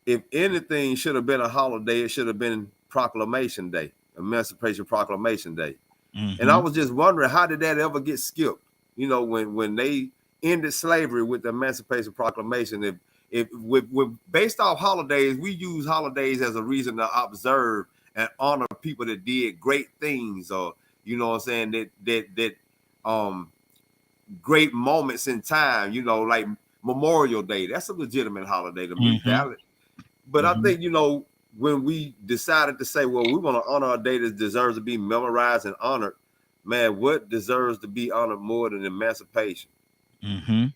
if anything should have been a holiday, it should have been Proclamation Day, Emancipation Proclamation Day. And I was just wondering, how did that ever get skipped? You know, when they ended slavery with the Emancipation Proclamation, if based off holidays, we use holidays as a reason to observe and honor people that did great things, or you know what I'm saying, that great moments in time, you know, like Memorial Day. That's a legitimate holiday to me, valid. But I think, you know, when we decided to say, well, we want to honor a day that deserves to be memorized and honored, man, what deserves to be honored more than emancipation?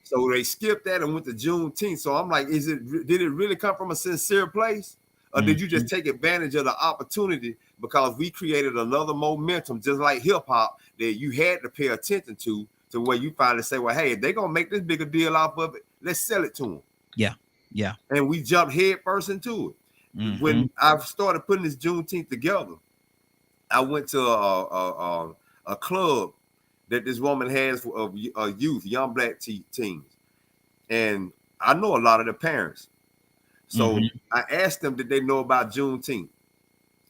So they skipped that and went to Juneteenth. So I'm like, did it really come from a sincere place? Or did you just take advantage of the opportunity because we created another momentum, just like hip hop, that you had to pay attention to where you finally say, well, hey, if they're going to make this bigger deal off of it, let's sell it to them. Yeah. And we jumped head first into it. When I started putting this Juneteenth together, I went to a club that this woman has of youth, young black teens. And I know a lot of the parents. So I asked them, did they know about Juneteenth?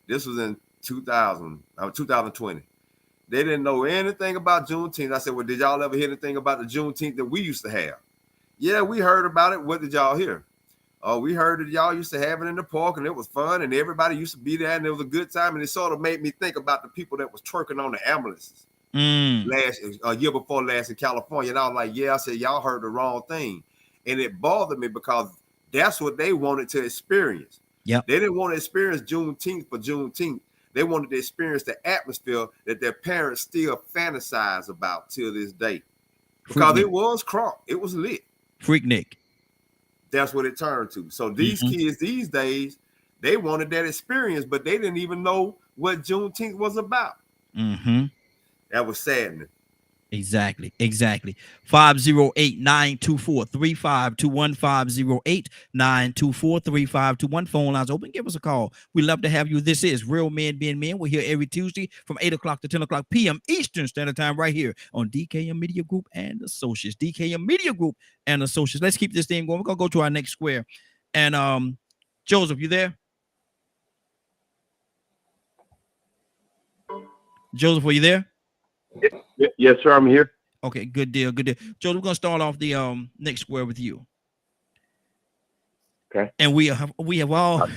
This was in 2020. They didn't know anything about Juneteenth. I said, well, did y'all ever hear anything about the Juneteenth that we used to have? Yeah, we heard about it. What did y'all hear? Oh, we heard that y'all used to have it in the park and it was fun and everybody used to be there and it was a good time. And it sort of made me think about the people that was twerking on the ambulances a year before last in California. And I was like, yeah, I said, y'all heard the wrong thing. And it bothered me because that's what they wanted to experience. They didn't want to experience Juneteenth for Juneteenth. They wanted to experience the atmosphere that their parents still fantasize about till this day. Because it was crunk. It was lit. Freaknik. That's what it turned to. So these kids these days, they wanted that experience, but they didn't even know what Juneteenth was about. That was saddening. Exactly. 508-924-3521, 508-924-3521. Phone lines open. Give us a call. We love to have you. This is Real Men Being Men. We're here every Tuesday from 8 o'clock to 10 o'clock p.m. Eastern Standard Time right here on DKM Media Group and Associates. DKM Media Group and Associates. Let's keep this thing going. We're going to go to our next square. And Joseph, you there? Joseph, are you there? Yes, sir. I'm here. Okay, good deal. Joe, we're gonna start off the next square with you. Okay. And we have all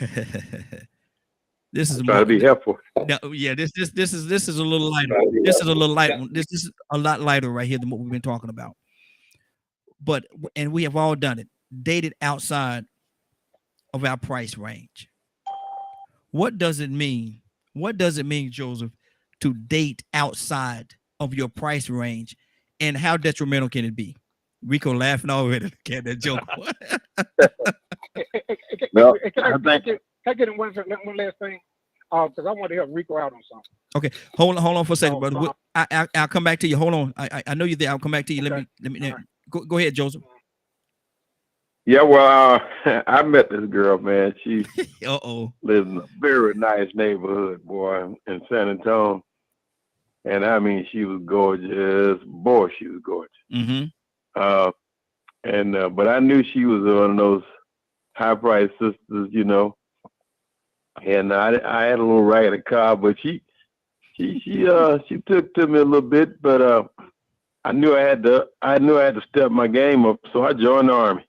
this is trying to be helpful. No, yeah, this is a little lighter. This is a little light. This is a lot lighter right here than what we've been talking about. But we have all done it, dated outside of our price range. What does it mean? What does it mean, Joseph, to date outside of your price range, and how detrimental can it be? Rico laughing already at that joke. Well, Can I get in one last thing? Because I want to help Rico out on something. Okay, hold on for a second, brother. I'll come back to you. Hold on. I know you're there. I'll come back to you. Okay. Let me go ahead, Joseph. Yeah, well, I met this girl, man. She lives in a very nice neighborhood, boy, in San Antonio. And I mean, she was gorgeous. Boy, she was gorgeous. But I knew she was one of those high-priced sisters, you know. And I had a little raggedy car, but she took to me a little bit. But I knew I had to step my game up, so I joined the Army.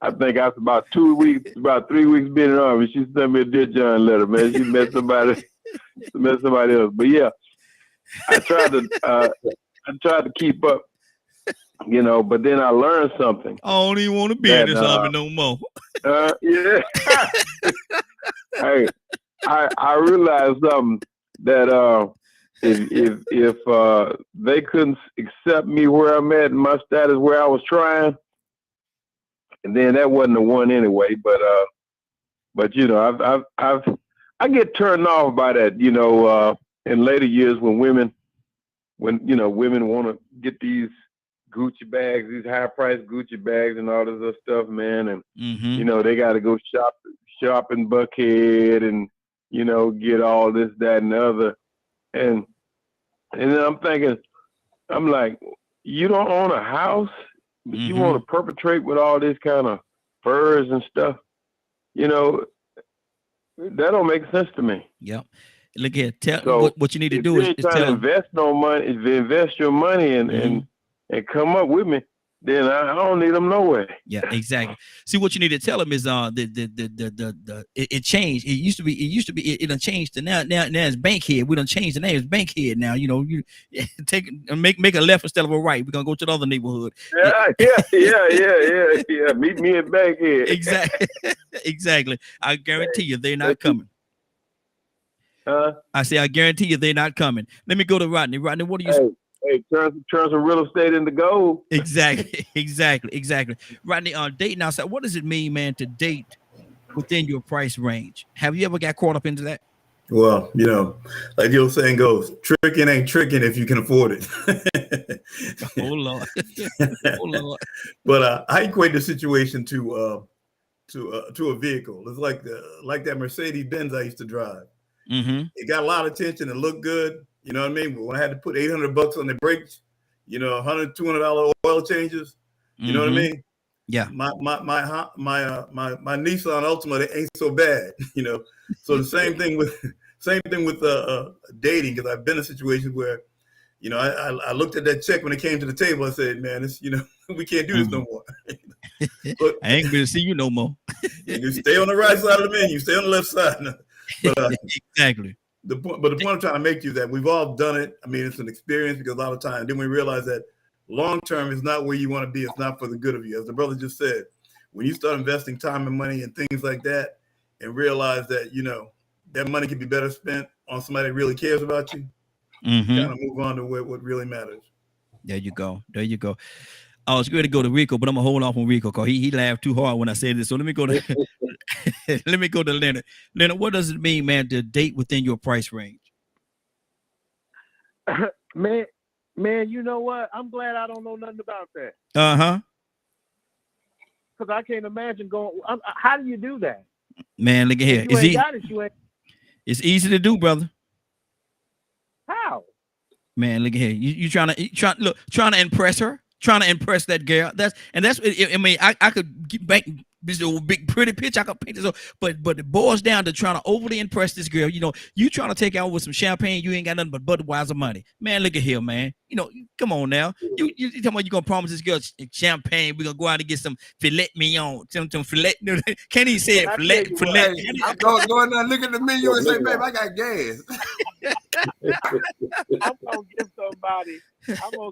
I think after about 3 weeks being in the Army, she sent me a Dear John letter, man. She met somebody else. But yeah, I tried to keep up, you know, but then I learned something. I don't even want to be in this Army no more. Yeah. Hey, I realized something, that if they couldn't accept me where I'm at and my status where I was trying, and then that wasn't the one anyway. But you know, I get turned off by that, you know, in later years when women want to get these Gucci bags, these high priced Gucci bags and all this other stuff, man. And Mm-hmm. you know, they got to go shop in Buckhead and, you know, get all this, that, and the other. And then I'm thinking, I'm like, you don't own a house, but you want to perpetrate with all this kind of furs and stuff. You know, that don't make sense to me. Yep. Look here. Tell So what you need to if do you is ain't trying tell to them. invest no money, if you invest your money and come up with me, then I don't need them nowhere. Yeah, exactly. See, what you need to tell them is it changed. It used to be it done changed to now it's Bankhead. We done changed the name. It's Bankhead now. You know, you make a left instead of a right. We're gonna go to the other neighborhood. Yeah. Meet me at Bankhead. Exactly. Exactly. I guarantee you they're not coming. I say I guarantee you they're not coming. Let me go to Rodney. Rodney, what do you Hey, turn some real estate into gold. Exactly. Rodney, dating outside, what does it mean, man, to date within your price range? Have you ever got caught up into that? Well, you know, like the old saying goes, tricking ain't tricking if you can afford it. Oh Lord. Oh Lord. But I equate the situation to a vehicle. It's like that Mercedes Benz I used to drive. It got a lot of attention and looked good. You know what I mean? But when I had to put $800 on the brakes, you know, $100, $200 oil changes. You know what I mean? Yeah. My Nissan Altima ain't so bad. You know, so the same thing with dating, because I've been in situations where, you know, I looked at that check when it came to the table. I said, man, it's, you know, we can't do this no more. But I ain't gonna see you no more. You stay on the right side of the menu, stay on the left side. But, exactly. The point I'm trying to make to you is that we've all done it. I mean, it's an experience, because a lot of times then we realize that long term is not where you want to be. It's not for the good of you. As the brother just said, when you start investing time and money and things like that, and realize that, you know, that money can be better spent on somebody that really cares about you, kind of move on to what really matters. There you go. I was going to go to Rico, but I'm gonna hold off on Rico because he laughed too hard when I said this. So let me go to Leonard. Leonard, what does it mean, man, to date within your price range? Man, you know what? I'm glad I don't know nothing about that. Because I can't imagine going. How do you do that? Man, look at here. It's easy to do, brother. How? Man, look at here. You trying to impress her? Trying to impress that girl. That's I mean, I could get back this old big pretty picture. I could paint this, but it boils down to trying to overly impress this girl. You know, you trying to take out with some champagne, you ain't got nothing but Budweiser money. Man, look at here, man. You know, come on now. You talking about you gonna promise this girl champagne? We're gonna go out and get some filet mignon, some filet. Can't even say it, filet. I'm going there, look at the menu and say, babe, I got gas. I'm gonna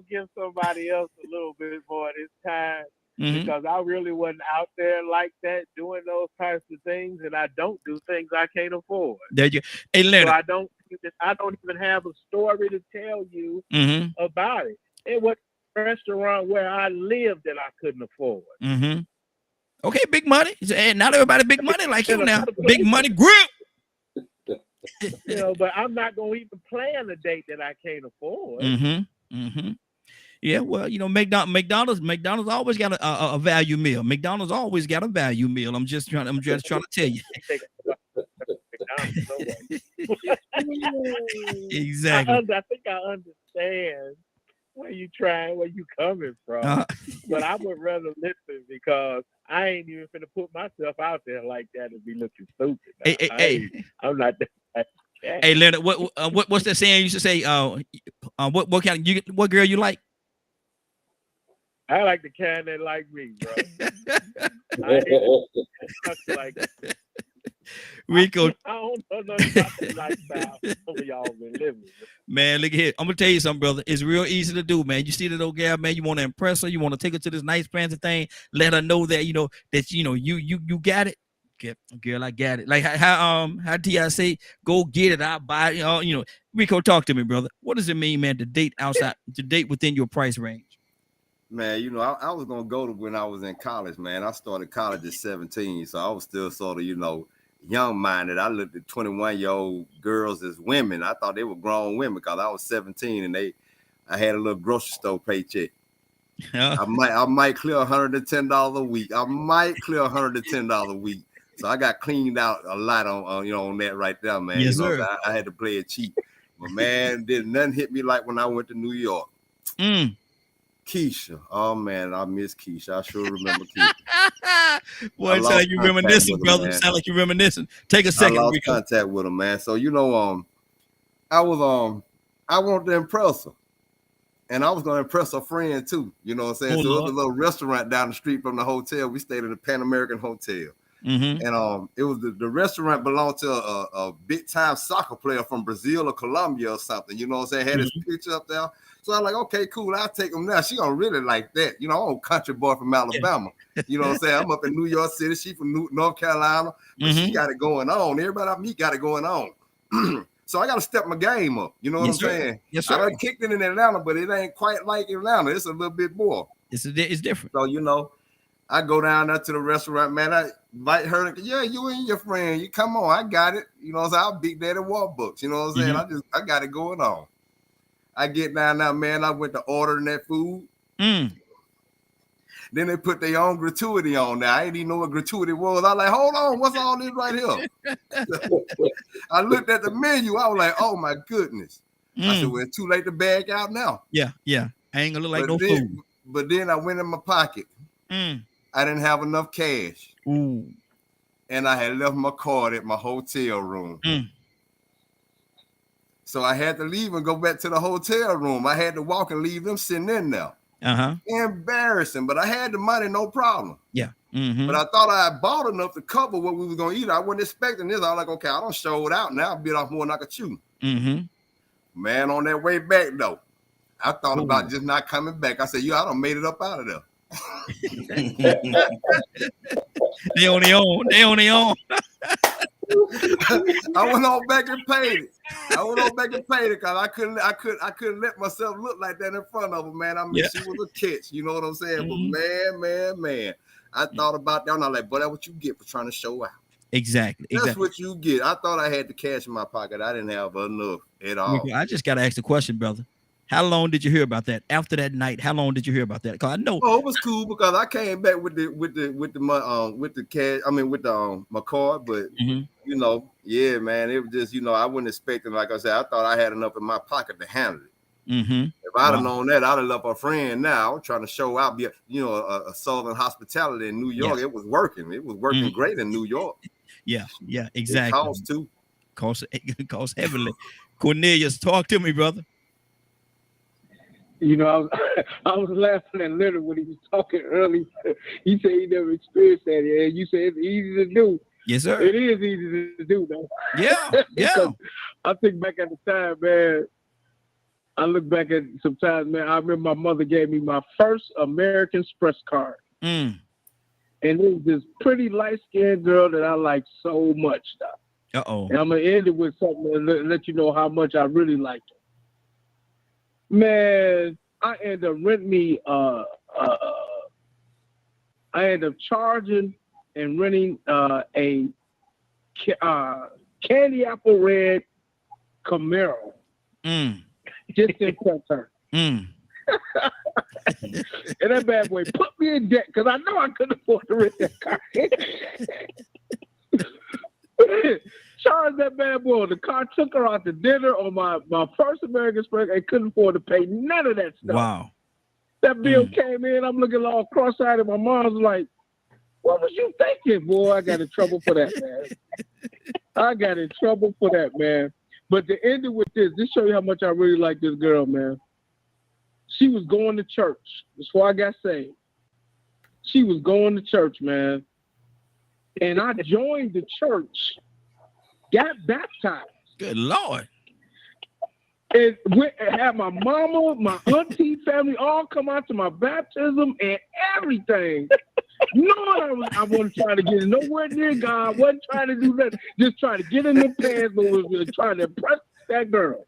give somebody else a little bit more this time, because I really wasn't out there like that doing those types of things, and I don't do things I can't afford. There you go. Hey, Leonard. So I don't even have a story to tell you about it. It was a restaurant where I lived that I couldn't afford. Okay, big money. And not everybody big money like you now. Big money grip. You know, but I'm not gonna even plan a date that I can't afford. Yeah, well, you know, McDonald's always got a value meal. McDonald's always got a value meal. I'm just trying to tell you. Exactly. I think I understand where you coming from, but I would rather listen, because I ain't even finna put myself out there like that and be looking stupid. I'm not that. Hey, Leonard, what's that saying you used to say? What girl you like? I like the kind that like me, bro. Rico, I don't know nothing about the lifestyle some of y'all been living. Man, look here. I'm gonna tell you something, brother. It's real easy to do, man. You see that old girl, man. You want to impress her. You want to take her to this nice fancy thing. Let her know that you got it. Girl, I got it. Like how T.I. say, go get it. I'll buy it. You know, Rico, talk to me, brother. What does it mean, man, to date within your price range? Man, you know, I was gonna go to when I was in college, man. I started college at 17, so I was still sort of, you know, young-minded. I looked at 21-year-old girls as women. I thought they were grown women because I was 17 and I had a little grocery store paycheck. I might clear $110 a week. I might clear $110 a week. So I got cleaned out a lot on on that right there, man. Yes, you know, sir. I had to play it cheap. But man, didn't nothing hit me like when I went to New York. Keisha. Oh man, I miss Keisha. I sure remember Keisha. Boy, it sound like you reminiscing, brother. It sound like you reminiscing. Take a second. I lost contact with him, man. So I wanted to impress her. And I was gonna impress a friend too. You know what I'm saying? So it was a little restaurant down the street from the hotel. We stayed in the Pan American Hotel. And it was the restaurant belonged to a big time soccer player from Brazil or Colombia or something. You know what I'm saying? Had his picture up there. So I'm like, okay, cool. I'll take him now. She gonna really like that. You know, I'm a country boy from Alabama. You know what I'm saying? I'm up in New York City. She from North Carolina, but she got it going on. Everybody I meet got it going on. So I got to step my game up. You know what I'm saying? Yes, sir. I done kicked it in Atlanta, but it ain't quite like Atlanta. It's a little bit more. It's different. So, you know, I go down there to the restaurant, man. I invite her. Yeah, you and your friend. You come on. I got it. You know what I'm saying? I'll Big Daddy Warbucks. You know what I'm saying? I got it going on. I get down there, man. I went to ordering that food. Then they put their own gratuity on there. I didn't even know what gratuity was. I was like, hold on, what's all this right here? I looked at the menu. I was like, oh my goodness. I said, well, it's too late to bag out now. Yeah. I ain't gonna look like no food. But then I went in my pocket. I didn't have enough cash. Ooh. And I had left my card at my hotel room. So I had to leave and go back to the hotel room. I had to walk and leave them sitting in there. Embarrassing, but I had the money, no problem. Yeah. But I thought I had bought enough to cover what we were gonna eat. I wasn't expecting this. I was like, okay, I don't show it out now. I'll bit off more than I could chew. Man, on that way back though, I thought about just not coming back. I said, I done made it up out of there. They on their own. I went on back and paid it. Because I couldn't let myself look like that in front of her, man. I mean, she was a catch, you know what I'm saying? But man, I thought about that and I was like, but that's what you get for trying to show out. Exactly. That's what you get. I thought I had the cash in my pocket. I didn't have enough at all. I just gotta ask the question, brother. How long did you hear about that? After that night, how long did you hear about that? Because I know. Oh, it was cool because I came back with the cash. I mean, with my card, but you know, yeah, man, it was just, you know, I wasn't expecting. Like I said, I thought I had enough in my pocket to handle it. If I'd have known that, I'd have left a friend. Now I'm trying to show out, you know, a Southern hospitality in New York. It was working. It was working great in New York. Yeah, exactly. It costs too. Costs heavily. Cornelius, talk to me, brother. You know, I was laughing at Leonard when he was talking earlier. He said he never experienced that, and you said it's easy to do. Yes, sir. It is easy to do, though. Yeah. I think back at the time, man. I look back at sometimes, man. I remember my mother gave me my first American Express card, and it was this pretty light-skinned girl that I liked so much. And I'm gonna end it with something and let you know how much I really liked her. Man, I ended up renting me. I ended up charging and renting a candy apple red Camaro. Just to impress her. And that bad boy put me in debt because I know I couldn't afford to rent that car. Charged that bad boy. The car took her out to dinner on my first American Express and couldn't afford to pay none of that stuff. Wow. That bill came in. I'm looking all cross-eyed and my mom's like, what was you thinking, boy? I got in trouble for that, man. But to end it with this show you how much I really like this girl, man. She was going to church. Before I got saved. She was going to church, man. And I joined the church, got baptized. Good Lord. And had my mama, my auntie family all come out to my baptism and everything. No, I wasn't trying to get nowhere near God. Wasn't trying to do nothing. Just trying to get in the pants, but was trying to impress that girl.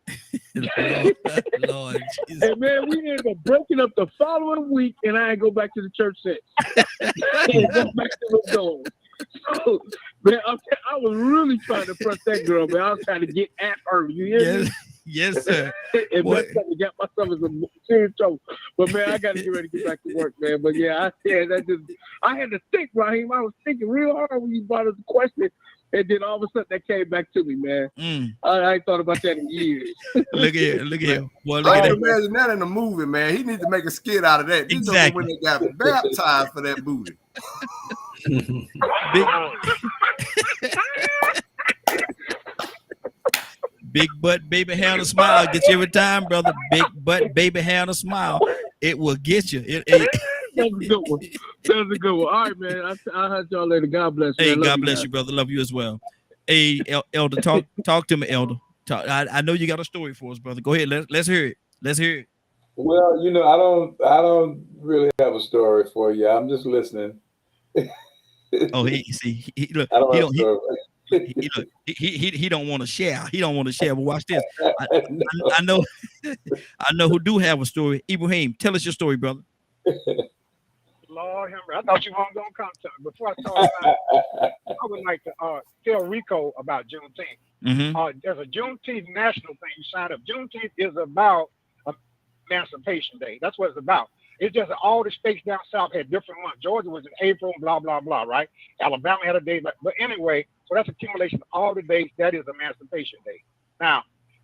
Lord Jesus. And man, we ended up breaking up the following week, and I ain't go back to the church since. And go back to the door. So, man, I was really trying to impress that girl, man. I was trying to get at her. You hear me? Yes, sir. And Boy. that's something got myself in some serious trouble. But man, I gotta get ready to get back to work, man. But yeah, I had to think, Raheem. I was thinking real hard when you brought up the question, and then all of a sudden that came back to me, man. I ain't thought about that in years. Look here. Boy, look I at can that. imagine that in a movie, man. He needs to make a skit out of that. You know Exactly. when they got baptized for that booty. Big butt, baby, hand a smile. Get you every time, brother. Big butt, baby, hand a smile. It will get you. That's a good one. That's a good one. All right, man. I'll have y'all later. God bless you. Hey, man. God bless you, brother. Love you as well. Hey, Elder, talk to me, Elder. I know you got a story for us, brother. Go ahead. Let's hear it. Let's hear it. Well, you know, I don't really have a story for you. I'm just listening. Oh, he look. I don't He have a don't. story. He don't want to share. He don't want to share. But watch this. I know. I know who do have a story. Ibrahim, tell us your story, brother. Lord, I thought you weren't going to come to me. Before I start, I would like to tell Rico about Juneteenth. Mm-hmm. There's a Juneteenth national thing. You sign up. Juneteenth is about Emancipation Day. That's what it's about. It's just that all the states down south had different months. Georgia was in April, blah, blah, blah, right? Alabama had a day. But anyway, so that's accumulation of all the dates. That is Emancipation Day. Now,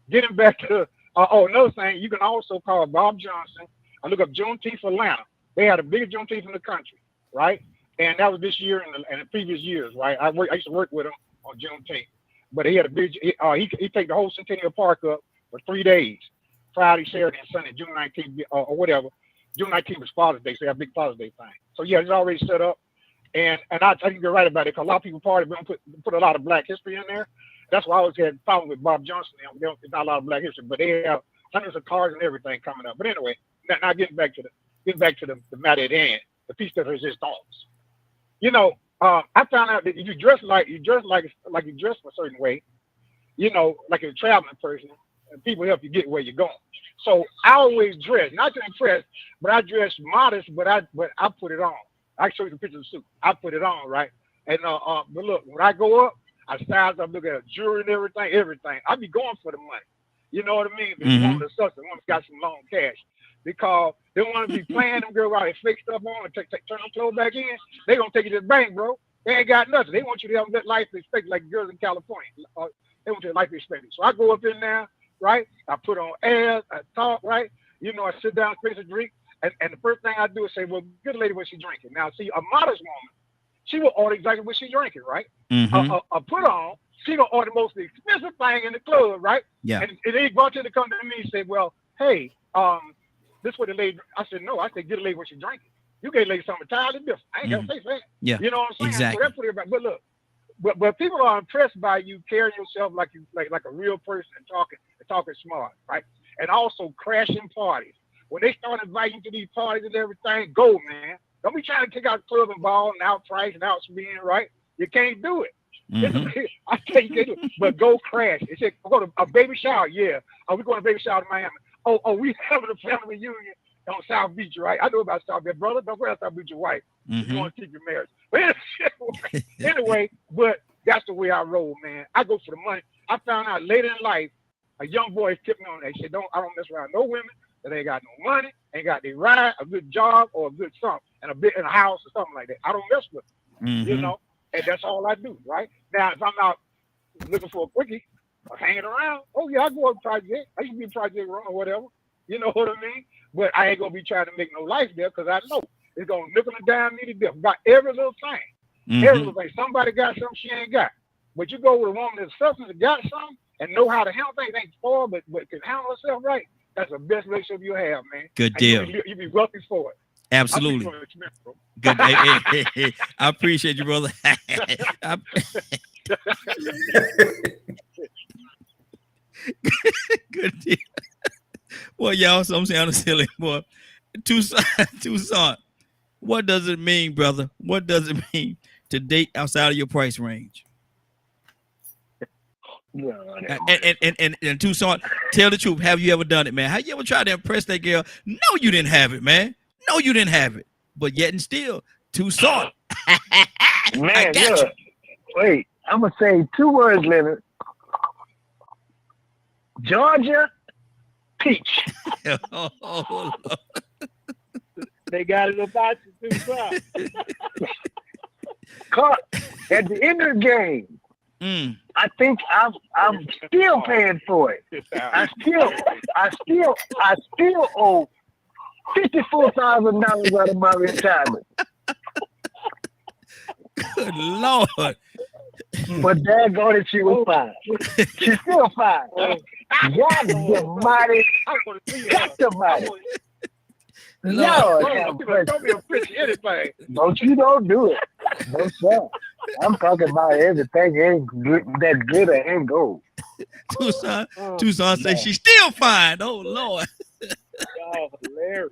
getting back to, another thing, you can also call Bob Johnson. I look up Juneteenth Atlanta. They had the biggest Juneteenth in the country, right? And that was this year and the previous years, right? I used to work with him on Juneteenth. But he had a big, he take the whole Centennial Park up for 3 days. Friday, Saturday, and Sunday, June 19th, or whatever. June 19th was Father's Day, so they have a big Father's Day thing. So yeah, it's already set up. And I think you're right about it, because a lot of people party, but don't put a lot of Black history in there. That's why I always had problems with Bob Johnson. There's not a lot of Black history, but they have hundreds of cars and everything coming up. But anyway, now getting back to the matter at hand, the piece de resistance. You know, I found out that if you dress like you dress a certain way, you know, like a traveling person, and people help you get where you're going. So I always dress, not to impress, but I dress modest, but I put it on. I show you the picture of the suit. I put it on, right? And but look, when I go up, I size up, look at jewelry and everything. I be going for the money. You know what I mean? If you want the substance, one's got some long cash. Because they want to be playing them girls out and fake stuff on and turn them clothes back in. They gonna take you to the bank, bro. They ain't got nothing. They want you to have that life expectancy like girls in California. They want you to life expectancy. So I go up in there, right? I put on airs, I talk, right? You know, I sit down, fix a drink, and the first thing I do is say, well, good lady, what she drinking? Now, see, a modest woman, she will order exactly what she drinking, right? A put on, she gonna order the most expensive thing in the club, right? Yeah. And they brought you to come to me and say, well, hey, this what the lady. I said, no. I said, get a lady what she drinking. You get a lady something entirely different. I ain't got to say that. Yeah. You know what I'm saying? Exactly. So that's what everybody. But look, but people are impressed by you carrying yourself like you like a real person and talking smart, right? And also crashing parties. When they start inviting you to these parties and everything, go, man. Don't be trying to kick out the club and ball and outprice and outspin, right? You can't do it. I tell you, you can't do it. But go crash. It said, go to a baby shower. Yeah. We going to baby shower in Miami. Oh, we having a family reunion on South Beach, right? I know about South Beach, brother. Don't go to South Beach, your wife. You want to keep your marriage. But anyway, but that's the way I roll, man. I go for the money. I found out later in life, a young boy tipped me on that. He said, I don't mess around no women that ain't got no money, ain't got their ride, a good job, or a good something, and a house or something like that. I don't mess with them, you know? And that's all I do, right? Now, if I'm out looking for a quickie, or hanging around, oh yeah, I go up Project. I used to be in Project Run or whatever. You know what I mean? But I ain't gonna be trying to make no life there, because I know it's gonna nickel and dime me to death. Got every little thing. Every little thing. Somebody got something she ain't got. But you go with a woman that's substance that got something and know how to handle things, ain't spoiled, but can handle herself right. That's the best relationship you have, man. Good deal. You be wealthy for it. Absolutely. Good. I appreciate you, brother. Good deal. Well, y'all, so I'm saying silly, boy. Tucson. What does it mean, brother? What does it mean to date outside of your price range? And Tucson, tell the truth. Have you ever done it, man? Have you ever tried to impress that girl? No, you didn't have it, man. No, you didn't have it. But yet and still, Tucson. Man, yeah. Wait, I'm gonna say 2 words, Leonard. Georgia peach. Oh, Lord. They got it about you too, bro. Caught at the end of the game. Mm. I think I'm still paying for it. I still owe $54,000 out of my retirement. Good Lord. But daggone it, she was fine. She's still fine. God almighty. God almighty. Lord, have mercy. Don't be a preach anything. Don't do it. No, sir. I'm talking about everything ain't good, that glitter ain't gold. Tucson say she's still fine. Oh, Lord. Oh, hilarious.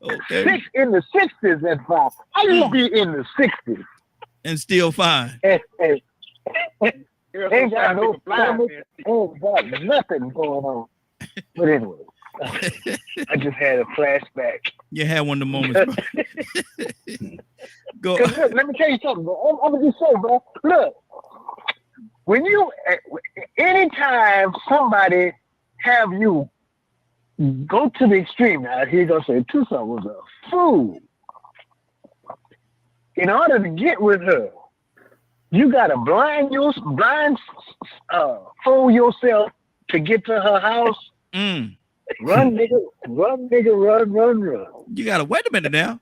Okay. In the 60s at 5. How you be in the 60s? And still fine. Ain't got no stomach, ain't got nothing going on. But anyway, I just had a flashback. You had one of the moments, bro. Go. Look, let me tell you something, bro. I'm gonna just say, bro. Look, when you, anytime somebody have you go to the extreme, now here you gonna say Tucson was a fool. In order to get with her, you gotta fool yourself to get to her house. Mm. Run, nigga, run. You gotta wait a minute now.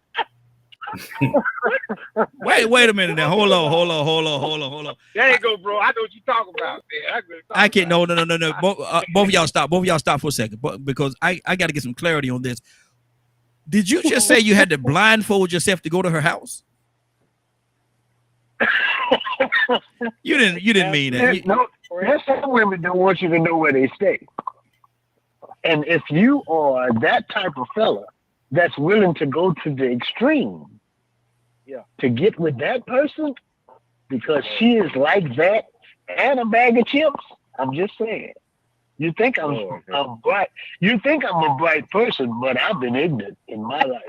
wait a minute now. Hold on. There you go, bro. I know what you're talking about, man. I can't. No. Both of y'all stop. Both of y'all stop for a second, because I got to get some clarity on this. Did you just say you had to blindfold yourself to go to her house? You didn't mean that. No, there's some women don't want you to know where they stay. And if you are that type of fella that's willing to go to the extreme, to get with that person because she is like that and a bag of chips, I'm just saying. You think I'm bright? You think I'm a bright person, but I've been ignorant in my life.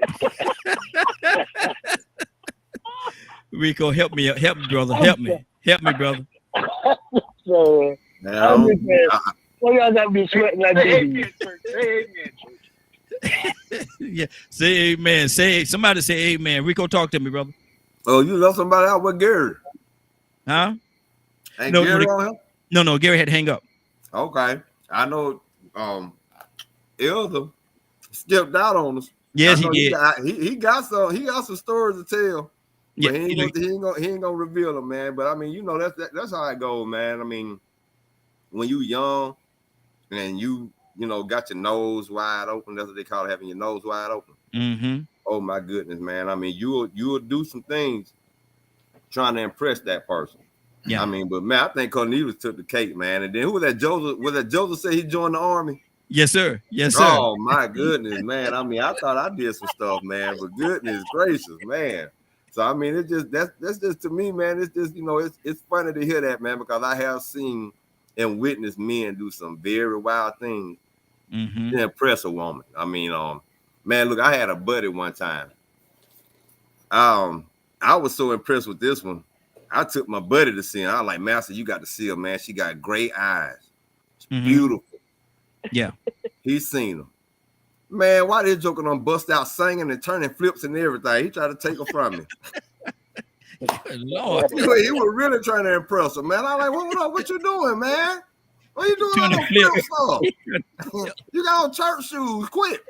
Rico, help me, brother. Help me, brother. So Now, I'm just saying, well, y'all gotta be sweating like babies. Yeah, say amen. Somebody say amen. Rico, talk to me, brother. oh, you left somebody out with Gary? Huh? Ain't No, Gary on him? No, Gary had to hang up. Okay, I know. Elder stepped out on us. Yes, he did. He got some stories to tell. Yeah, But he ain't gonna reveal them, man. But I mean, you know, that's how it goes, man. I mean, when you young and you know got your nose wide open, that's what they call it, having your nose wide open. Mm-hmm. Oh my goodness, man. I mean, you'll do some things trying to impress that person. Yeah. I mean, but man, I think Cornelius took the cake, man. And then who was that? Joseph? Was that Joseph said he joined the army? Yes, sir. Yes, sir. Oh my goodness, man. I mean, I thought I did some stuff, man. But goodness gracious, man. So I mean, that's just to me, man. It's just, you know, it's funny to hear that, man, because I have seen and witnessed men do some very wild things to impress a woman. I mean, man, look, I had a buddy one time. I was so impressed with this one. I took my buddy to see her. I was like, Master, you got to see her, man. She got great eyes. She's beautiful. Yeah. He's seen them. Man, why this joker done bust out singing and turning flips and everything? He tried to take her from me. Good Lord. He was really trying to impress her, man. I was like, what you doing, man? What you doing on flips for? You got on church shoes, quit.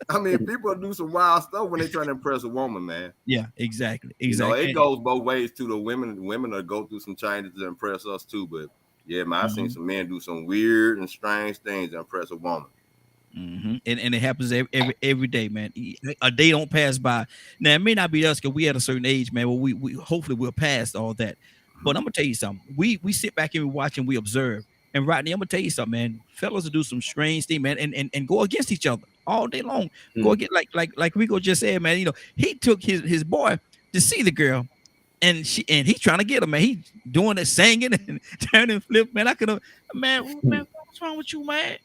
I mean, people do some wild stuff when they trying to impress a woman, man. Yeah, exactly. You know, it goes both ways too. The women will go through some changes to impress us too, but yeah, man, I've seen some men do some weird and strange things to impress a woman. And it happens every day, man. A day don't pass by. Now it may not be us because we at a certain age, man. Well, we hopefully we're past all that. But I'm gonna tell you something. We sit back and we watch and we observe. And Rodney, I'm gonna tell you something, man. Fellas will do some strange thing, man, and go against each other all day long. Go against like Rico just said, man. You know, he took his boy to see the girl. And he's trying to get her, man. He doing it, singing and turning flip, man. I could have, man, what's wrong with you, man?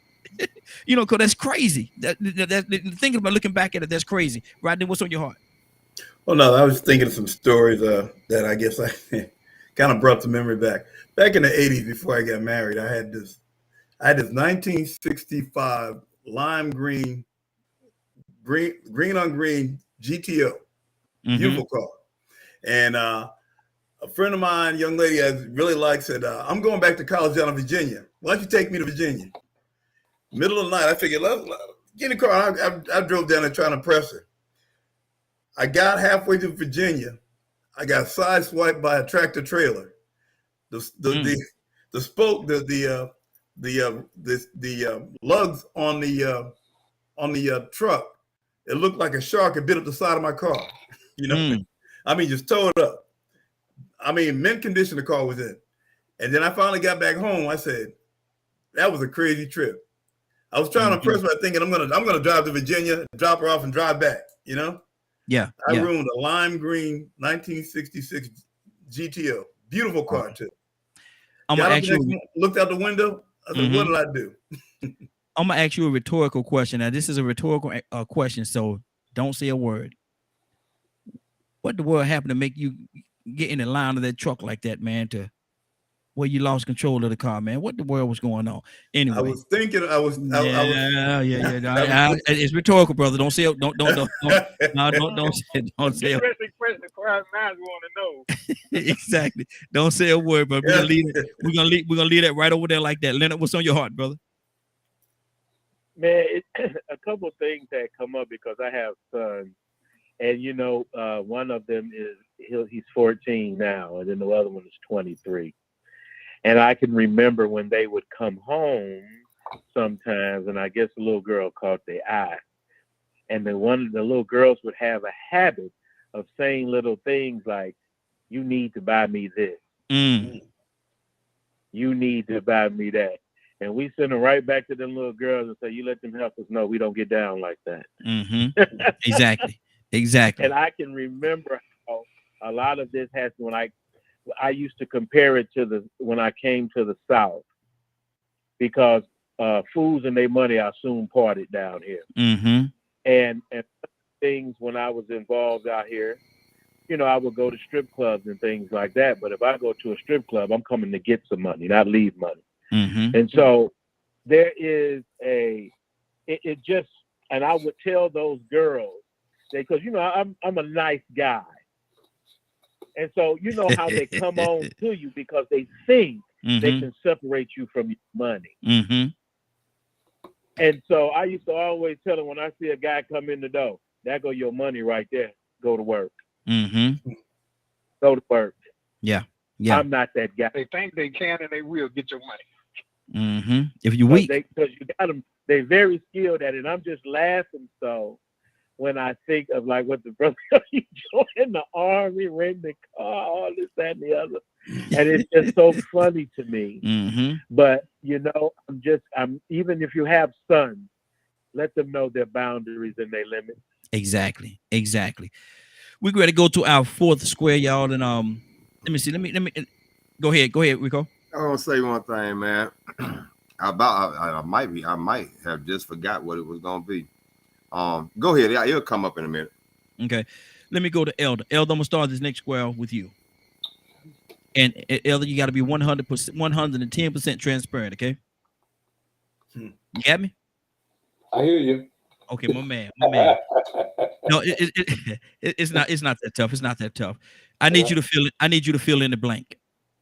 You know, because that's crazy. That thinking about looking back at it, that's crazy. Rodney, what's on your heart? Well, no, I was thinking of some stories that I guess I kind of brought the memory back. Back in the 80s, before I got married, I had this 1965 lime green on green GTO, beautiful car. And a friend of mine, young lady I really liked, said, I'm going back to college down in Virginia. Why don't you take me to Virginia? Middle of the night, I figured, let's get in the car. I drove down there trying to impress her. I got halfway to Virginia. I got sideswiped by a tractor trailer. The spoke, the lugs on the truck, it looked like a shark had bit up the side of my car. You know, I mean, just tore it up. I mean, mint condition the car was in. And then I finally got back home. I said, that was a crazy trip. I was trying to impress her, thinking I'm gonna drive to Virginia, drop her off, and drive back. You know. Yeah. I ruined a lime green 1966 GTO. Beautiful car too. I'm gonna ask you. Looked out the window. I said, "What did I do?" I'm gonna ask you a rhetorical question. Now, this is a rhetorical question, so don't say a word. What the world happened to make you get in the line of that truck like that, man? To where you lost control of the car, man? What the world was going on? Anyway, I was thinking. It's rhetorical, brother. Don't say it. Don't say it. Exactly. Don't say a word, but we're gonna leave that right over there like that. Leonard, what's on your heart, brother? Man, a couple of things that come up because I have sons, and you know, one of them is he's 14 now, and then the other one is 23. And I can remember when they would come home sometimes, and I guess the little girl caught their eye, and then one of the little girls would have a habit of saying little things like, "You need to buy me this. You need to buy me that." And we send them right back to them little girls and say, "You let them help us." No, we don't get down like that. Exactly. And I can remember how a lot of this has when I used to compare it to when I came to the South, because fools and their money are soon parted down here. And things when I was involved out here, you know, I would go to strip clubs and things like that. But if I go to a strip club, I'm coming to get some money, not leave money. And so there is it just, and I would tell those girls, because, you know, I'm a nice guy. And so, you know how they come on to you because they think they can separate you from your money. And so I used to always tell them, when I see a guy come in the door, there go your money right there. Go to work. Go to work. Yeah. I'm not that guy. They think they can and they will get your money. If you're weak. Because you got them, they're very skilled at it. I'm just laughing so when I think of like what the brother, you joined the army, rent the car, all this, that, and the other. And it's just so funny to me. But, you know, I'm even if you have sons, let them know their boundaries and their limits. Exactly. We're ready to go to our fourth square, y'all. And let me see. Let me go ahead, Rico. I want to say one thing, man. I might have just forgot what it was gonna be. Go ahead. It'll come up in a minute. Okay. Let me go to Elder. Elder, I'm gonna start this next square with you. And Elder, you got to be 100%, 110% transparent. Okay. You got me? I hear you. Okay, my man. No, it's not that tough. It's not that tough. I need you to fill it. I need you to fill in the blank.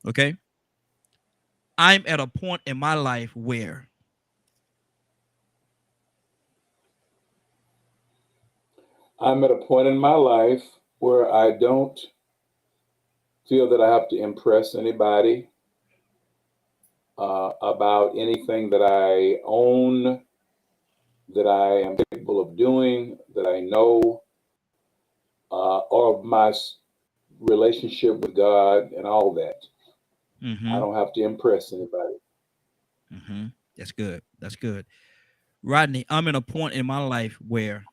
Okay. I'm at a point in my life where I'm at a point in my life where I don't feel that I have to impress anybody about anything that I own, that I am capable of doing, that I know, or my relationship with God and all that. I don't have to impress anybody. That's good. That's good. Rodney, I'm in a point in my life where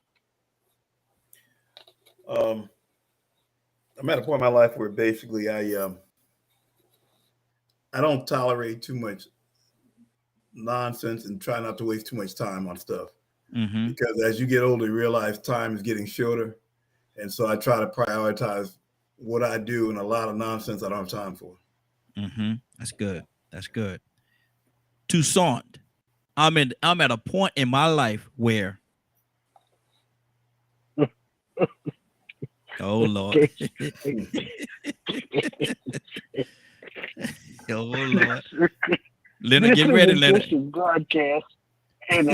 I'm at a point in my life where basically I don't tolerate too much nonsense and try not to waste too much time on stuff. Because as you get older, you realize time is getting shorter. And so I try to prioritize what I do, and a lot of nonsense I don't have time for. That's good. That's good. Toussaint, I'm at a point in my life where oh Lord. Oh Lord. Leonard, get ready, Leonard. Broadcast, and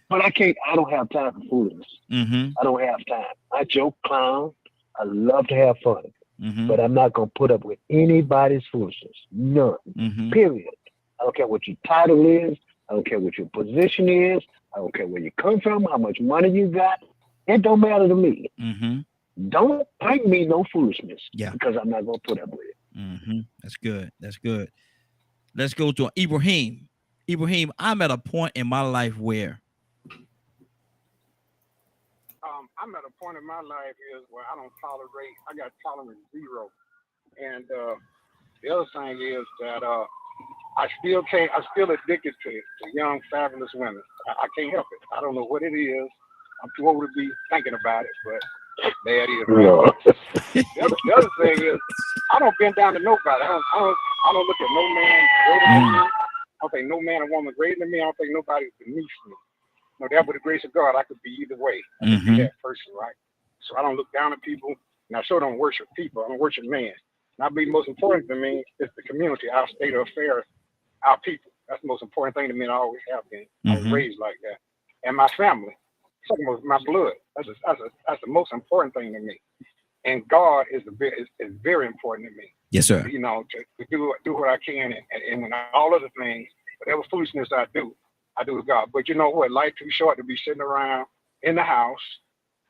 but I can't. I don't have time for foolishness. I don't have time. I joke, clown. I love to have fun, but I'm not gonna put up with anybody's foolishness. None. Period. I don't care what your title is. I don't care what your position is. I don't care where you come from, how much money you got. It don't matter to me. Don't bring me no foolishness. Yeah. Because I'm not gonna put up with it. That's good. That's good. Let's go to Ibrahim. Ibrahim, I'm at a point in my life where I'm at a point in my life is where I got tolerance 0. And the other thing is that I'm still addicted to young, fabulous women. I can't help it. I don't know what it is. I'm too old to be thinking about it, but there it is. Right? The other thing is, I don't bend down to nobody. I don't look at no man greater than me. I don't think no man or woman greater than me. I don't think nobody's beneath me. No, that with the grace of God, I could be either way. I could be that person, right? So I don't look down at people, and I sure don't worship people. I don't worship man. And I believe most important to me is the community, our state of affairs, our people. That's the most important thing to me, and I always have been. I was raised like that. And my family, my blood. That's the most important thing to me. And God is very important to me. Yes, sir. You know, to do what I can, and when all other things, whatever foolishness I do with God. But you know what? Life too short to be sitting around in the house,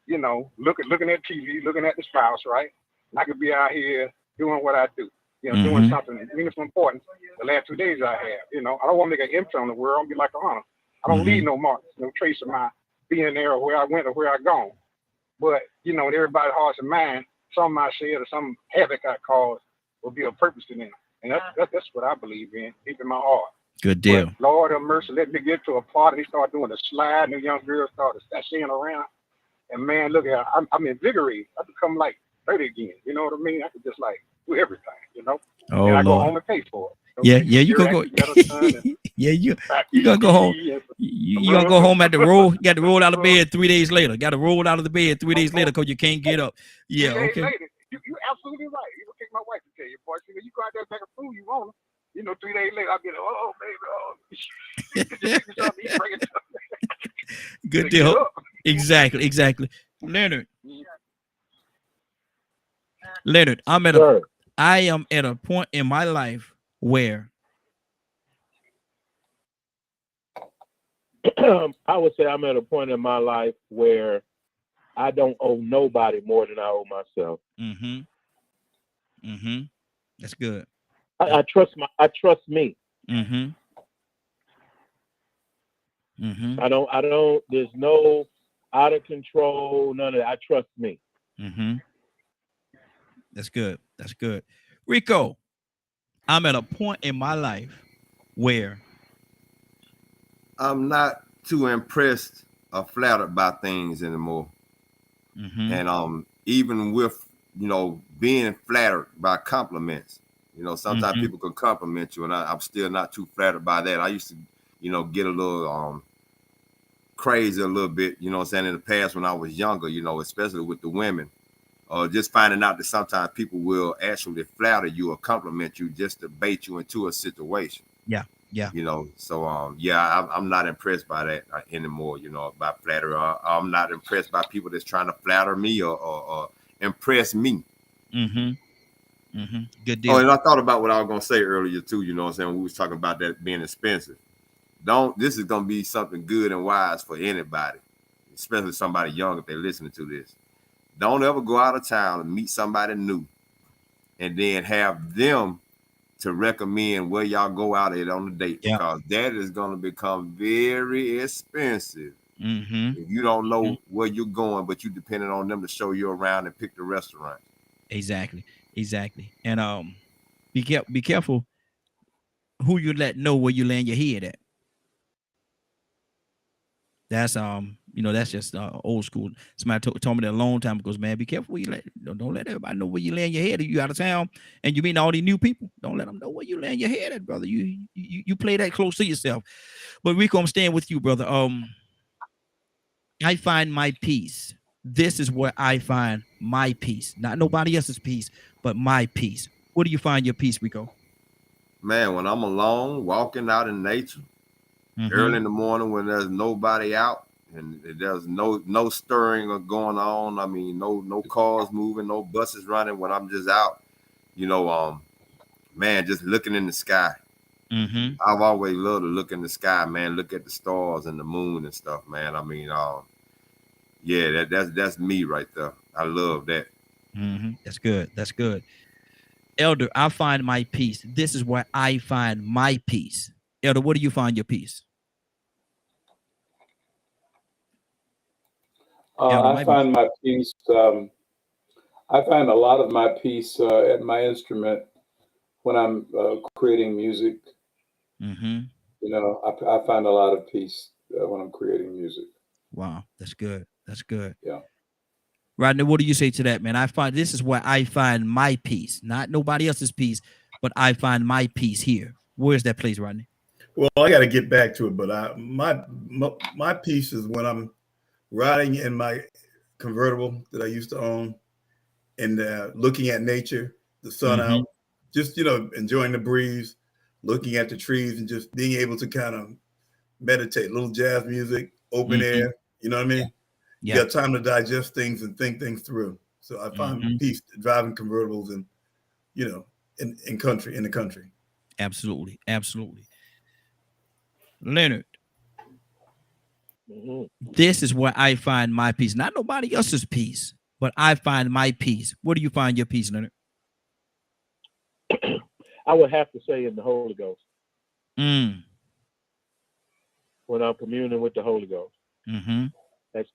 you know, looking at TV, looking at the spouse, right? And I could be out here doing what I do, you know, doing something meaningful, important. The last 2 days I have, you know, I don't want to make an imprint on the world. I'll be like a hunter. I don't leave no marks, no trace of my being there or where I went or where I gone. But, you know, in everybody's hearts and mind, something I said or some havoc I caused will be a purpose to them. And that's what I believe in, deep in my heart. Good deal. But Lord have mercy, let me get to a party. They start doing a slide, and the young girls start sashaying around. And man, look at I'm invigorated. I become like 30 again. You know what I mean? I could just like do everything, you know? Oh, and I Lord. go home and pay for it. Yeah, you gonna go. Yeah, you gonna go home. You gonna go home at the roll. You got to roll out of bed 3 days later. Got to roll out of the bed 3 days later because you can't get up. Yeah, 3 days okay. later, you absolutely right. You gonna take my wife to tell you, boy. You go out there and make a fool you want. You know, 3 days later, I'll be like, oh, baby, Good deal. Exactly. Leonard, I am at a point in my life where I would say I'm at a point in my life where I don't owe nobody more than I owe myself. That's good. I trust me. I don't, there's no out of control, none of that. I trust me. That's good. Rico, I'm at a point in my life where I'm not too impressed or flattered by things anymore. And even with, you know, being flattered by compliments, you know, sometimes people can compliment you, and I'm still not too flattered by that. I used to, you know, get a little crazy a little bit, you know what I'm saying, in the past when I was younger, you know, especially with the women. Just finding out that sometimes people will actually flatter you or compliment you just to bait you into a situation. Yeah. You know, so I'm not impressed by that anymore, you know, by flattery. I'm not impressed by people that's trying to flatter me or impress me. Good deal. Oh, and I thought about what I was gonna say earlier too, you know what I'm saying, when we was talking about that being expensive. This is gonna be something good and wise for anybody, especially somebody young if they're listening to this. Don't ever go out of town and meet somebody new and then have them to recommend where y'all go out at on the date, because that is going to become very expensive. If you don't know where you're going, but you depending on them to show you around and pick the restaurant. Exactly. And be careful who you let know where you land your head at. You know, that's just old school. Somebody told me that a long time ago, man, be careful where you don't let everybody know where you laying your head. If you out of town and you meet all these new people, don't let them know where you laying your head at, brother. You play that close to yourself. But Rico, I'm staying with you, brother. I find my peace. This is where I find my peace. Not nobody else's peace, but my peace. Where do you find your peace, Rico? Man, when I'm alone, walking out in nature, early in the morning when there's nobody out and there's no stirring or going on. I mean, no cars moving, no buses running. When I'm just out, you know, man, just looking in the sky. I've always loved to look in the sky, man. Look at the stars and the moon and stuff, man. I mean, yeah, that's me right there. I love that. That's good. That's good. Elder, I find my peace. This is where I find my peace. Elder, where do you find your peace? I find my peace. I find a lot of my peace at my instrument when I'm creating music. You know, I find a lot of peace when I'm creating music. Wow, that's good. That's good. Yeah. Rodney, what do you say to that, man? I find this is where I find my peace, not nobody else's peace, but I find my peace here. Where's that place, Rodney? Well, I got to get back to it, but my peace is when I'm riding in my convertible that I used to own and looking at nature, the sun out, just, you know, enjoying the breeze, looking at the trees and just being able to kind of meditate, little jazz music, open air, you know what I mean? You got time to digest things and think things through. So I find peace driving convertibles and, you know, in the country. Absolutely. Absolutely. Leonard, this is where I find my peace, not nobody else's peace, but I find my peace. Where do you find your peace, Leonard? I would have to say in the Holy Ghost. When I'm communing with the Holy Ghost. That's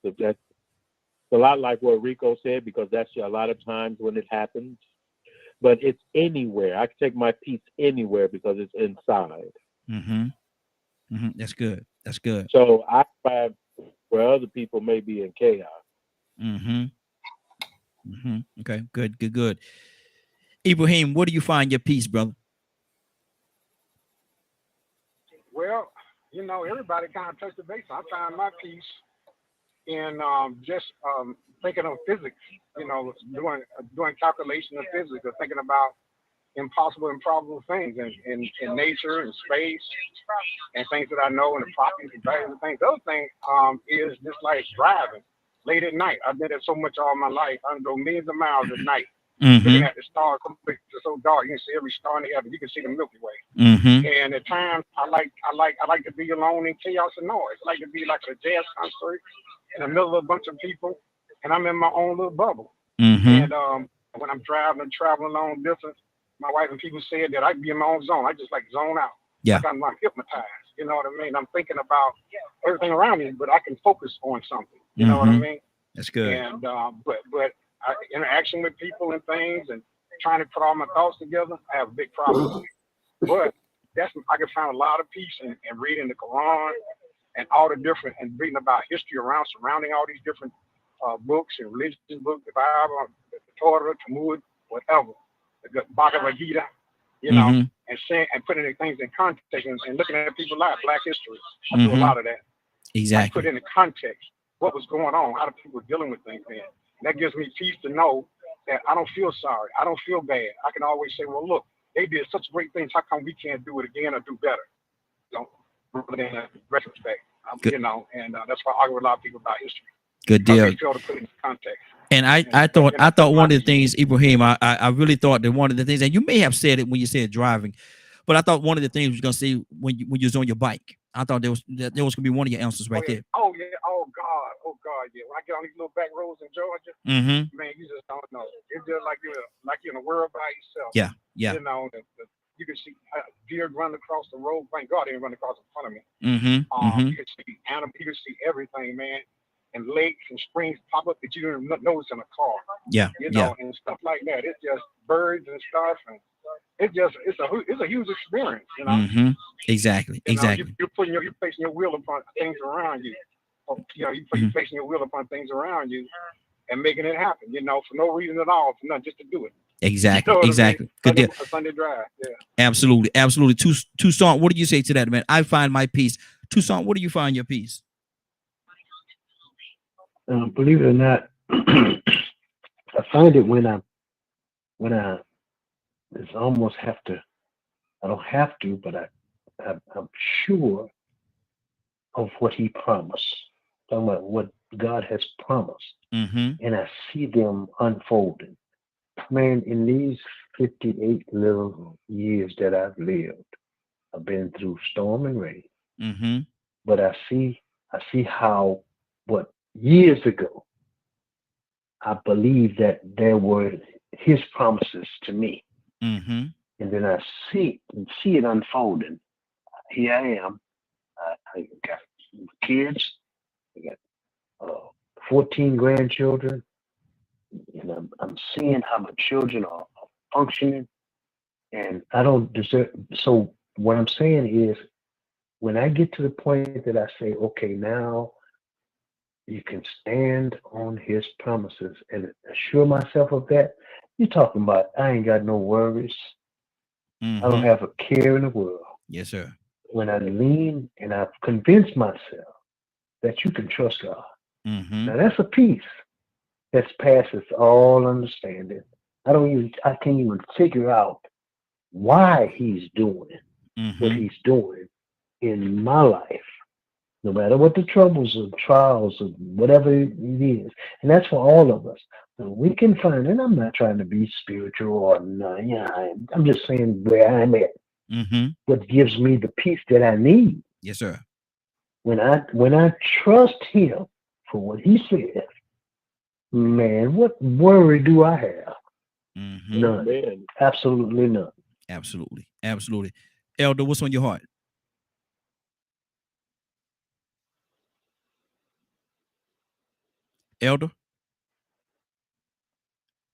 a lot like what Rico said, because that's a lot of times when it happens. But it's anywhere. I can take my peace anywhere because it's inside. That's good. That's good. So I find where other people may be in chaos. Okay, good. Ibrahim, where do you find your peace, brother? Well, you know, everybody kind of touched the base. I find my peace in just thinking of physics, you know, doing calculation of physics, or thinking about impossible and improbable things in nature and space and things that I know, and the properties and values and things. The other thing is just like driving late at night. I've did it so much all my life. I go millions of miles at night. Looking at the stars, it's so dark, you can see every star in the heaven. You can see the Milky Way. And at times, I like to be alone in chaos and noise. I like to be like a jazz concert in the middle of a bunch of people, and I'm in my own little bubble. And when I'm driving and traveling long distance, my wife and people said that I can be in my own zone. I just like zone out. Like I'm hypnotized. You know what I mean? I'm thinking about everything around me, but I can focus on something. You know what I mean? That's good. And but interaction with people and things, and trying to put all my thoughts together, I have a big problem. But I can find a lot of peace in reading the Quran and all the different, and reading about history surrounding all these different books and religious books, the Bible, the Torah, Talmud, whatever, the Bhagavad Gita, you know, and saying and putting things in context and looking at people's lives, Black history. I do a lot of that. Exactly. I put in the context what was going on, how the people were dealing with things then. And that gives me peace to know that I don't feel sorry. I don't feel bad. I can always say, well, look, they did such great things. How come we can't do it again or do better? You know, rather than retrospect, you know, and that's why I argue with a lot of people about history. Good deal. They fail to put it in context. And I thought one of the things, Ibrahim, I really thought that one of the things, and you may have said it when you said driving, but I thought one of the things you was gonna say when you was on your bike. I thought there was gonna be one of your answers right there. Oh yeah. Oh God. Yeah. When I get on these little back roads in Georgia, man, you just don't know. It's just like you're in a world by yourself. Yeah. You know, you can see deer run across the road. Thank God they didn't run across in front of me. You can see animals. You can see everything, man. And lakes and springs pop up that you didn't notice in a car. Yeah. You know, and stuff like that. It's just birds and stuff, and it's a huge experience. You know. Exactly. You know, you're placing your will upon things around you. you placing your will upon things around you and making it happen, for no reason at all, for nothing, just to do it. Exactly. You know what I mean? Exactly. Good deal. A Sunday drive. Yeah. Absolutely. Absolutely. Toussaint, what do you say to that, man? I find my peace. Toussaint, what do you find your peace? Believe it or not, I find it when I it's almost have to. I don't have to, but I'm sure of what He promised. Talking about what God has promised, and I see them unfolding. Man, in these 58 little years that I've lived, I've been through storm and rain. But I see how what years ago I believe that there were His promises to me, and then I see it unfolding. Here I am. I got kids. I got 14 grandchildren, and I'm seeing how my children are functioning, and I don't deserve. So what I'm saying is, when I get to the point that I say, okay, now you can stand on His promises and assure myself of that, you're talking about I ain't got no worries. I don't have a care in the world. Yes, sir. When I lean and I've convinced myself that you can trust God. Now that's a peace that passes all understanding. I can't even figure out why He's doing what He's doing in my life, no matter what the troubles or trials or whatever it is. And that's for all of us. So we can find, and I'm not trying to be spiritual or not, I'm just saying where I'm at. What gives me the peace that I need. Yes, sir. When I trust Him for what He says, man, what worry do I have? None. Man. Absolutely none. Absolutely. Absolutely. Elder, what's on your heart? Elder?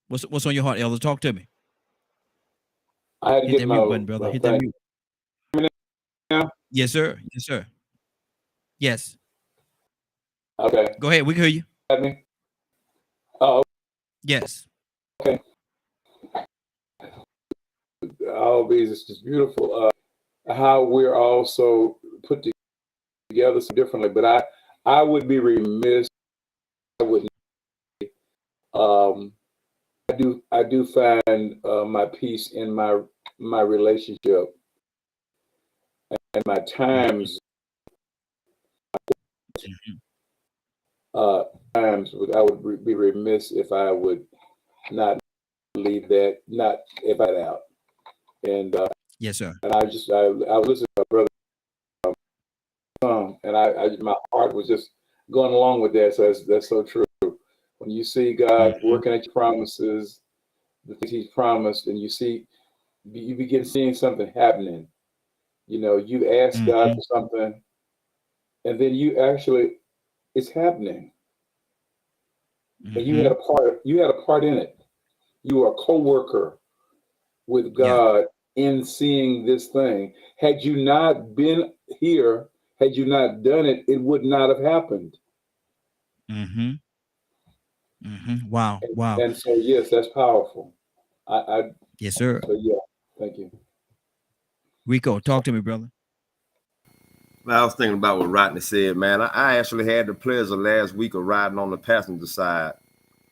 What's on your heart, Elder? Talk to me. I had to Hit get that my mute button, brother. Hit that thing. mute. Now? Yes, sir. Yes, sir. Yes. Okay. Go ahead. We can hear you. Got me? Oh, Yes. okay. All these is just beautiful. How we're also put together so differently, but I would be remiss. I wouldn't. I do find my peace in my relationship and my times. Times I would be remiss if I would not leave that, not if I'd out. And yes, sir. And I was listening to my brother, and my heart was just going along with that. So that's so true. When you see God working at your promises, the things He's promised, and you begin seeing something happening. You ask God for something, and then it's happening. And you had a part in it. You were a co-worker with God in seeing this thing. Had you not been here, had you not done it, it would not have happened. Wow. Wow. And so, yes, that's powerful. Yes, sir. So, yeah, thank you. Rico, talk to me, brother. I was thinking about what Rodney said, man. I actually had the pleasure last week of riding on the passenger side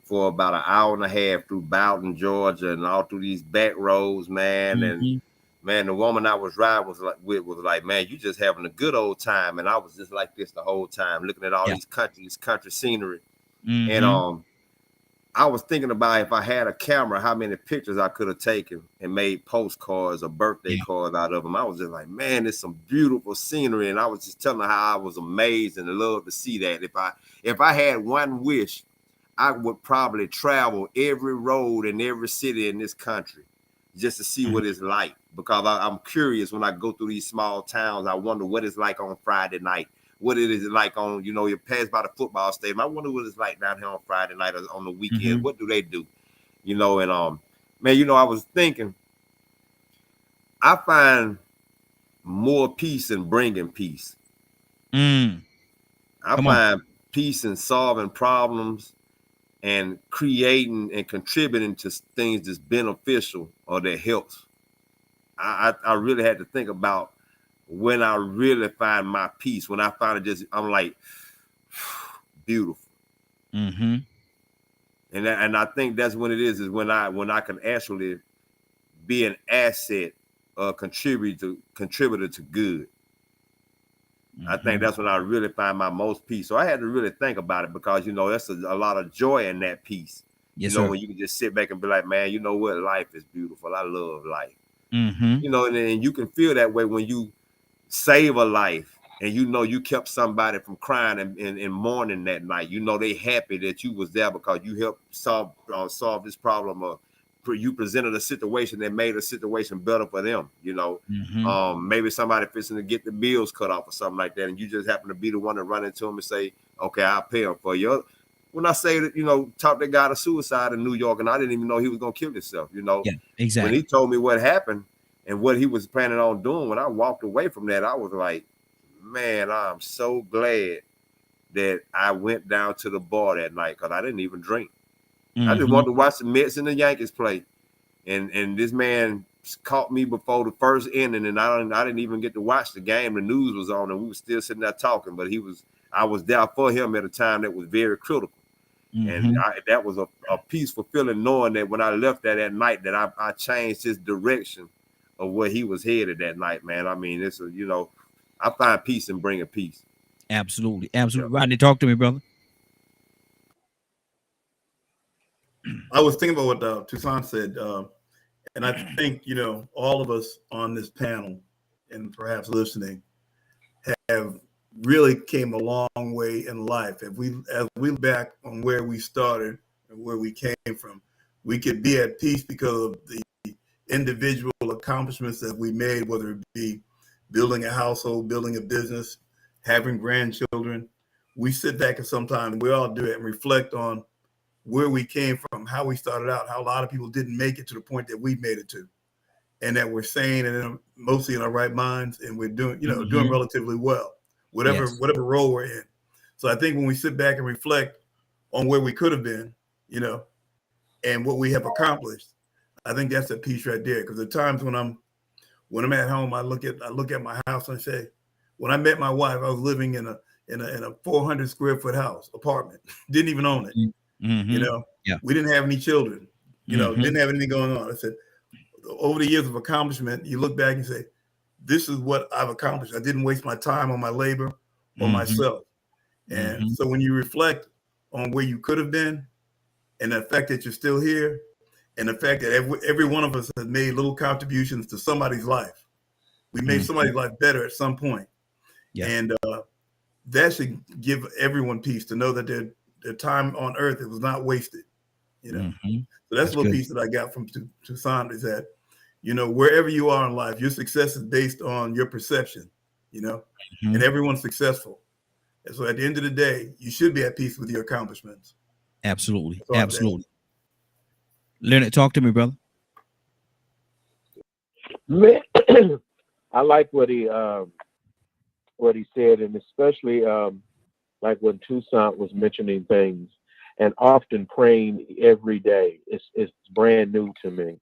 for about an hour and a half through Bowden, Georgia, and all through these back roads, man. And man, the woman I was riding was like, man, you just having a good old time. And I was just like this the whole time, looking at all these country scenery. And I was thinking about if I had a camera, how many pictures I could have taken and made postcards or birthday cards out of them. I was just like, man, it's some beautiful scenery. And I was just telling her how I was amazed and loved to see that. If I had one wish, I would probably travel every road in every city in this country just to see what it's like. Because I'm curious when I go through these small towns. I wonder what it's like on Friday night. What it is like on, you pass by the football stadium. I wonder what it's like down here on Friday night or on the weekend. What do they do? And man, I was thinking, I find more peace in bringing peace. I find peace and solving problems and creating and contributing to things that's beneficial or that helps. I really had to think about when I really find my peace, when I find it just, I'm like, beautiful. Mm-hmm. And I think that's when it is when I can actually be an asset, contributor to good. Mm-hmm. I think that's when I really find my most peace. So I had to really think about it because, that's a lot of joy in that peace. Yes, sir. When you can just sit back and be like, man, you know what? Life is beautiful. I love life. Mm-hmm. And you can feel that way when you save a life and you kept somebody from crying and mourning that night. They happy that you was there because you helped solve this problem, or you presented a situation that made a situation better for them. Mm-hmm. Maybe somebody fixing to get the bills cut off or something like that, and you just happen to be the one to run into them and say, okay, I'll pay them for you. When I say that, talk that guy to suicide in New York, and I didn't even know he was gonna kill himself. Yeah, exactly. When he told me what happened and what he was planning on doing, when I walked away from that, I was like, man, I'm so glad that I went down to the bar that night because I didn't even drink. Mm-hmm. I just wanted to watch the Mets and the Yankees play. And this man caught me before the first inning, and I didn't even get to watch the game. The news was on, and we were still sitting there talking. But I was there for him at a time that was very critical. Mm-hmm. And that was a peaceful feeling, knowing that when I left that night, that I changed his direction of where he was headed that night, man. I mean, I find peace in bringing peace. Absolutely. Absolutely. Yeah. Rodney, talk to me, brother. I was thinking about what Toussaint said, and I think, all of us on this panel and perhaps listening have really came a long way in life. As we look back on where we started and where we came from, we could be at peace because of the individual accomplishments that we made, whether it be building a household, building a business, having grandchildren. We sit back and sometimes we all do it and reflect on where we came from, how we started out, how a lot of people didn't make it to the point that we made it to, and that we're sane and mostly in our right minds, and we're doing, Mm-hmm. doing relatively well, whatever role we're in. So I think when we sit back and reflect on where we could have been, and what we have accomplished, I think that's a piece right there. Because at times when I'm at home, I look at my house and I say, when I met my wife, I was living in a 400 square foot house apartment, didn't even own it. Mm-hmm. We didn't have any children, Mm-hmm. didn't have anything going on. I said, over the years of accomplishment, you look back and say, this is what I've accomplished. I didn't waste my time on my labor or myself. And so when you reflect on where you could have been and the fact that you're still here and the fact that every one of us has made little contributions to somebody's life, we made somebody's life better at some point. Yeah. And that should give everyone peace to know that their time on earth, it was not wasted. So that's a little piece that I got from Toussaint, is that, wherever you are in life, your success is based on your perception, and everyone's successful. And so at the end of the day, you should be at peace with your accomplishments. Absolutely. Absolutely. Leonard, talk to me, brother. I like what he said, and especially like when Toussaint was mentioning things and often praying every day. It's brand new to me.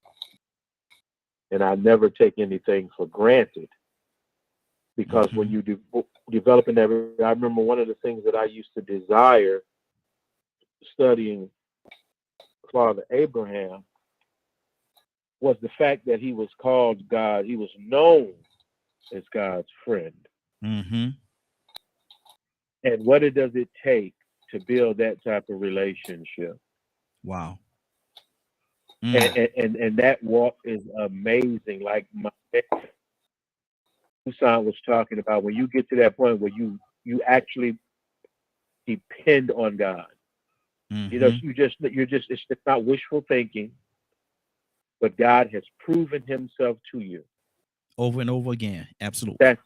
And I never take anything for granted, because when you developing every, I remember one of the things that I used to desire studying Father Abraham was the fact that he was called God. He was known as God's friend. Mm-hmm. And what does it take to build that type of relationship? Wow. And that walk is amazing. Like Toussaint was talking about, when you get to that point where you actually depend on God. You're just it's not wishful thinking, but God has proven himself to you over and over again. Absolutely.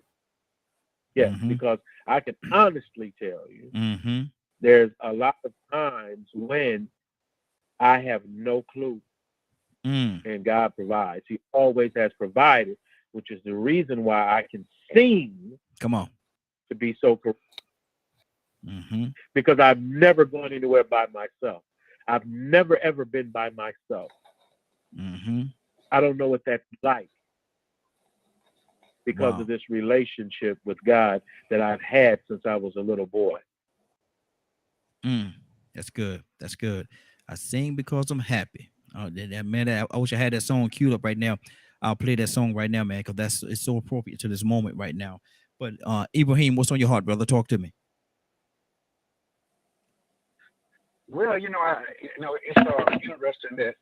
Because I can honestly tell you, there's a lot of times when I have no clue, and God provides. He always has provided, which is the reason why I can seem to be so correct. Mm-hmm. because I've never gone anywhere by myself. I've never ever been by myself. Mm-hmm. I don't know what that's like because Wow. of this relationship with God that I've had since I was a little boy. That's good. That's good. I sing because I'm happy. Oh, man, I wish I had that song queued up right now. I'll play that song right now, man, because it's so appropriate to this moment right now. But Ibrahim, what's on your heart, brother? Talk to me. Well, it's interesting that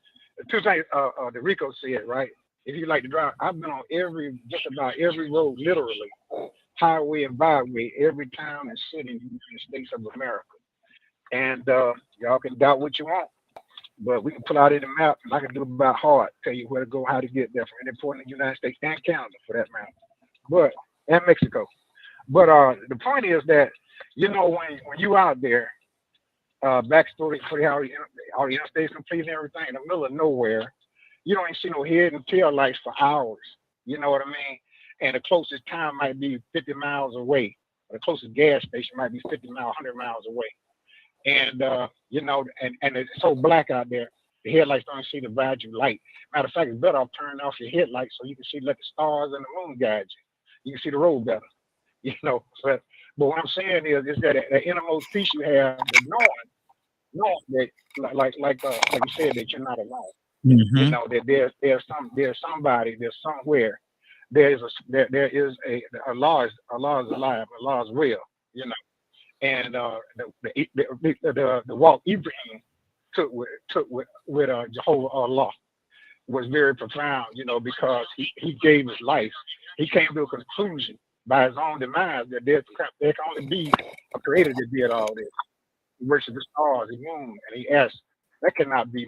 two things that Rico said, right? If you like to drive, I've been on just about every road, literally, highway and byway, every town and city in the United States of America. And y'all can doubt what you want, but we can pull out any map, and I can do it about heart, tell you where to go, how to get there from any point in the United States and Canada, for that matter, and Mexico. But the point is that, when you out there, backstory for how the interstates complete and everything in the middle of nowhere, you don't even see no head and tail lights for hours. You know what I mean? And the closest town might be 50 miles away. Or the closest gas station might be 50 miles, 100 miles away. And, and it's so black out there, the headlights don't see the value of light. Matter of fact, it's better off turning off your headlights so you can let the stars and the moon guide you. You can see the road better, But what I'm saying is that the innermost peace you have, the knowing that, like you said, that you're not alone. Mm-hmm. That there's somebody, there's somewhere, there is a law is alive, a law is real, And the walk Ibrahim took with Jehovah Allah was very profound, because he gave his life. He came to a conclusion by his own demise that there can only be a creator that did all this. He worshiped the stars, the moon, and he asked, that cannot be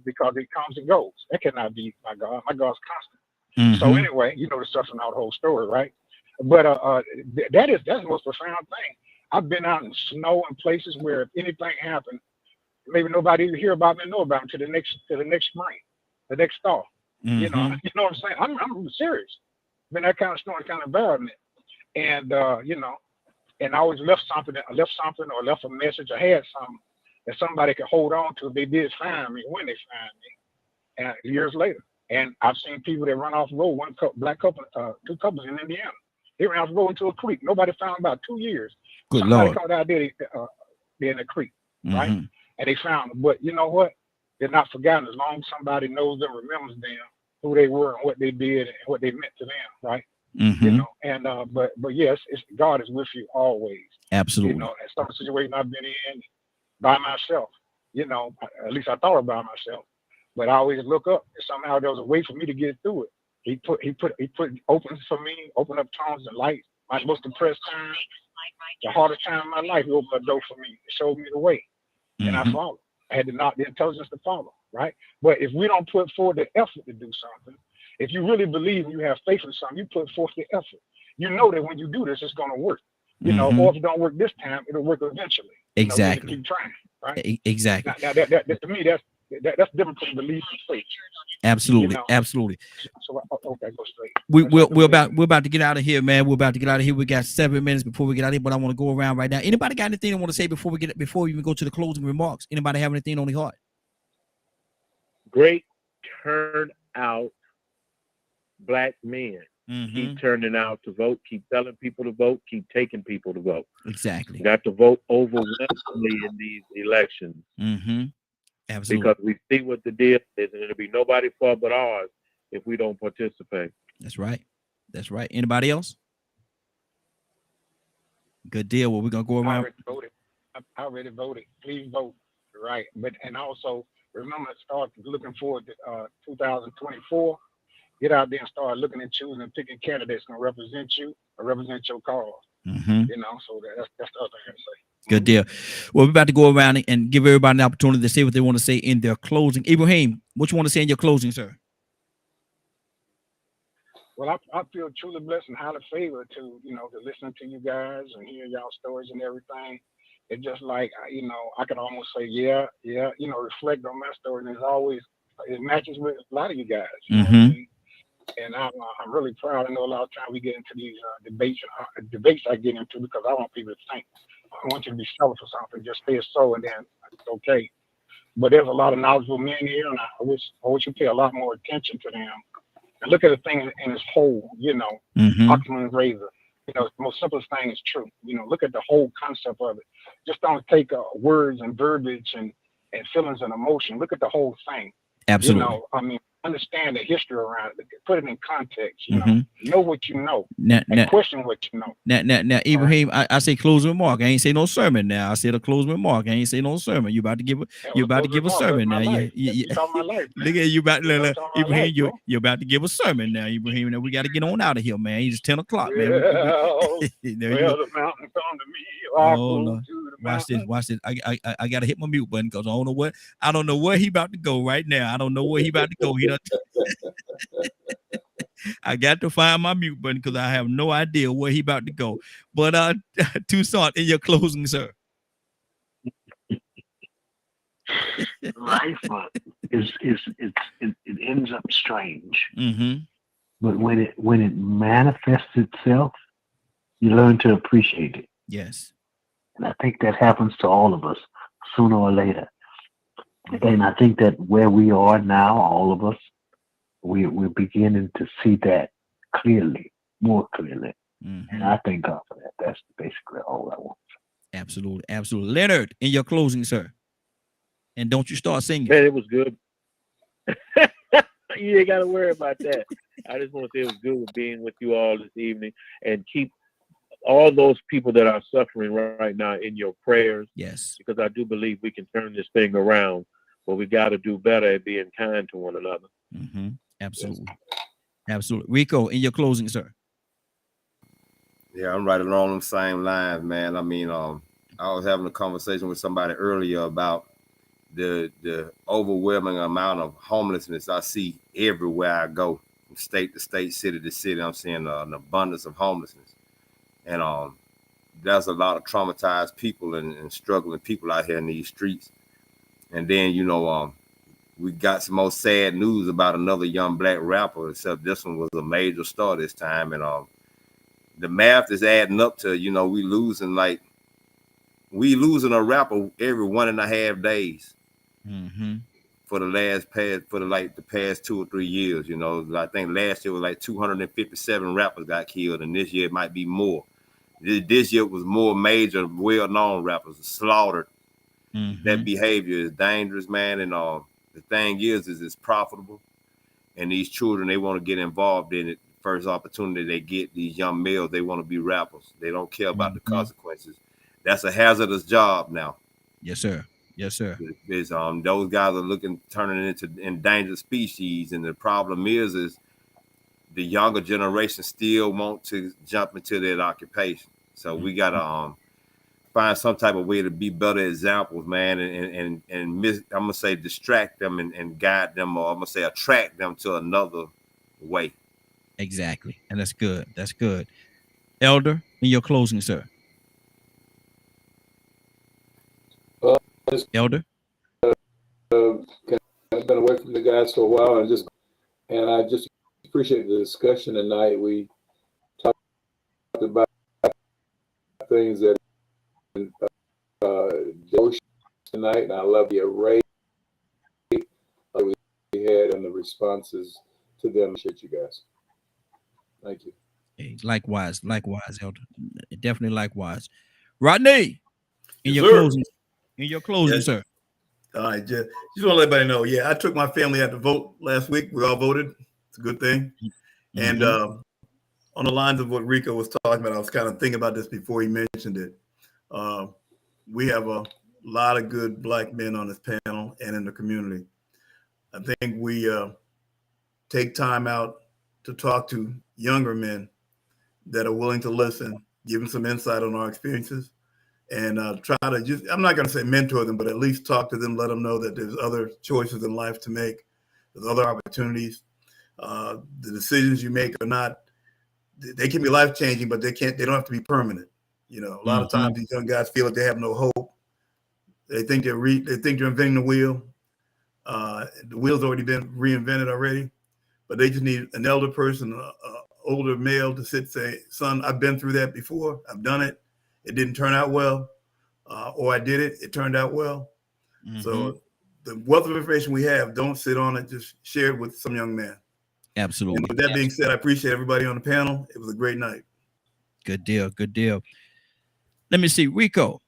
because it comes and goes. That cannot be my God. My God's constant. Mm-hmm. So anyway, the stuff from the whole story, right? But that's the most profound thing. I've been out in snow in places where if anything happened, maybe nobody even hear about me and know about it to the next spring, the next thaw. Mm-hmm. You know what I'm saying? I'm serious. Been that kind of snow and kind of environment. And and I always left something or left a message or had something that somebody could hold on to if they did find me, when they find me, and years later. And I've seen people that run off the road, black couple, two couples in Indiana. They ran off the road into a creek. Nobody found them about 2 years. Good Somebody Lord. caught out there, they're in the creek, right? Mm-hmm. And they found them. But you know what? They're not forgotten as long as somebody knows them, remembers them, who they were and what they did and what they meant to them, right? Mm-hmm. And but yes, God is with you always. Absolutely. In some situation I've been in by myself, at least I thought about myself, but I always look up and somehow there was a way for me to get through it. He opened for me, opened up tunnels and lights. My most depressed time, the hardest time in my life, he opened a door for me, showed me the way, and I followed. I had the intelligence to follow, right? But if we don't put forward the effort to do something, if you really believe and you have faith in something, you put forth the effort. You know that when you do this, it's going to work. Or if it don't work this time, it'll work eventually. Exactly. Keep trying, right? Exactly. Now that to me, that's different from belief and faith. Absolutely. Absolutely. So okay, go straight. We're about to get out of here, man. We're about to get out of here. We got 7 minutes before we get out of here, but I want to go around right now. Anybody got anything they want to say before we even go to the closing remarks? Anybody have anything on the heart? Great turnout, black men. Mm-hmm. Keep turning out to vote. Keep telling people to vote. Keep taking people to vote. Exactly. You got to vote overwhelmingly in these elections. Mm-hmm. Absolutely. Because we see what the deal is, and it'll be nobody's fault but ours if we don't participate. That's right. That's right. Anybody else? Good deal. Well, we're gonna go around. I already voted. Please vote. Right. And also remember to start looking forward to 2024. Get out there and start looking and choosing and picking candidates going to represent you or represent your cause. Mm-hmm. So that's the other thing I say. Good deal. Well, we're about to go around and give everybody an opportunity to say what they want to say in their closing. Ibrahim, what you want to say in your closing, sir? Well, I feel truly blessed and highly favored to listen to you guys and hear y'all stories and everything. It's just like, I can almost say, reflect on my story. And it matches with a lot of you guys. You know what I mean? And I'm really proud. I know a lot of times we get into these debates I get into because I want people to think. I want you to be selling for something. Just say it's so, and then it's okay. But there's a lot of knowledgeable men here, and I wish you pay a lot more attention to them and look at the thing in its whole. Mhm. Occam's razor. The most simplest thing is true. Look at the whole concept of it. Just don't take words and verbiage and feelings and emotion. Look at the whole thing. Absolutely. Understand the history around it. Put it in context. Mhm. Know what you know Now, and question what you know. now, Ibrahim, I say closing remark. I ain't say no sermon. Now I said a closing remark. I ain't say no sermon. You about to give a sermon now. You talking my life. Look at you about You talking my Ibrahim. life, bro. You're about to give a sermon now, Ibrahim. Now we got to get on out of here, man. It's 10 o'clock, man. Well, There you go. the mountain come to me. I Oh, go Lord. to the Watch this. mountain. Watch this. I gotta hit my mute button because I don't know where he about to go right now. I don't know where he about to go. He done, I got to find my mute button because I have no idea where he about to go. But Toussaint, in your closing, sir. Life it ends up strange, Mm-hmm. but when it manifests itself, you learn to appreciate it. Yes. And I think that happens to all of us sooner or later. And I think that where we are now, all of us, we're beginning to see that clearly, more clearly. Mhm. And I thank God for that. That's basically all I want. Absolutely. Absolutely. Leonard, in your closing, sir. And don't you start singing. Man, it was good. You ain't got to worry about that. I just want to say it was good with being with you all this evening, and keep all those people that are suffering right now in your prayers, Yes. because I do believe we can turn this thing around, but we got to do better at being kind to one another. Mm-hmm. Absolutely. Absolutely. Rico, in your closing, sir. Yeah, I'm right along them same lines, man. I mean, I was having a conversation with somebody earlier about the overwhelming amount of homelessness I see everywhere I go, from state to state, city to city. I'm seeing an abundance of homelessness, and there's a lot of traumatized people and struggling people out here in these streets. And then we got some more sad news about another young black rapper, except this one was a major star this time, and the math is adding up to we losing a rapper every 1.5 days. Mm-hmm. For the past 2 or 3 years. I think last year was like 257 rappers got killed, and this year it might be more. This year was more major, well-known rappers slaughtered. Mm-hmm. That behavior is dangerous, man. And the thing is it's profitable, and these children, they want to get involved in it. First opportunity they get, these young males, they want to be rappers. They don't care about the consequences. That's a hazardous job now. Yes, sir. Yes, sir. Those guys are turning into endangered species, and the problem is the younger generation still want to jump into that occupation. So we gotta find some type of way to be better examples, man, and I'm gonna say distract them and guide them, or I'm gonna say attract them to another way. Exactly, and that's good. That's good. Elder, in your closing, sir. Elder. I've been away from the guys for a while, and I just appreciate the discussion tonight. We talked about things that tonight, and I love the array we had and the responses to them. Appreciate you guys. Thank you. Hey, likewise, Elder. Definitely likewise. Rodney, in Yes, your sir. closing. In your closing, Yes. sir. All right, just want to let everybody know. Yeah, I took my family out to vote last week. We all voted. It's a good thing. Mm-hmm. And on the lines of what Rico was talking about, I was kind of thinking about this before he mentioned it. We have a lot of good black men on this panel and in the community. I think we take time out to talk to younger men that are willing to listen, give them some insight on our experiences, and try to just, I'm not going to say mentor them, but at least talk to them, let them know that there's other choices in life to make. There's other opportunities. The decisions you make are not, they can be life-changing, but they don't have to be permanent. A lot of times these young guys feel like they have no hope. They think they're inventing the wheel. The wheel's already been reinvented already, but they just need an elder person, an older male to sit and say, son, I've been through that before. I've done it. It didn't turn out well. or I did it, it turned out well. Mhm. So the wealth of information we have, don't sit on it, just share it with some young man. Absolutely. And with that being said, I appreciate everybody on the panel. It was a great night. Good deal. Good deal. Let me see, Rico.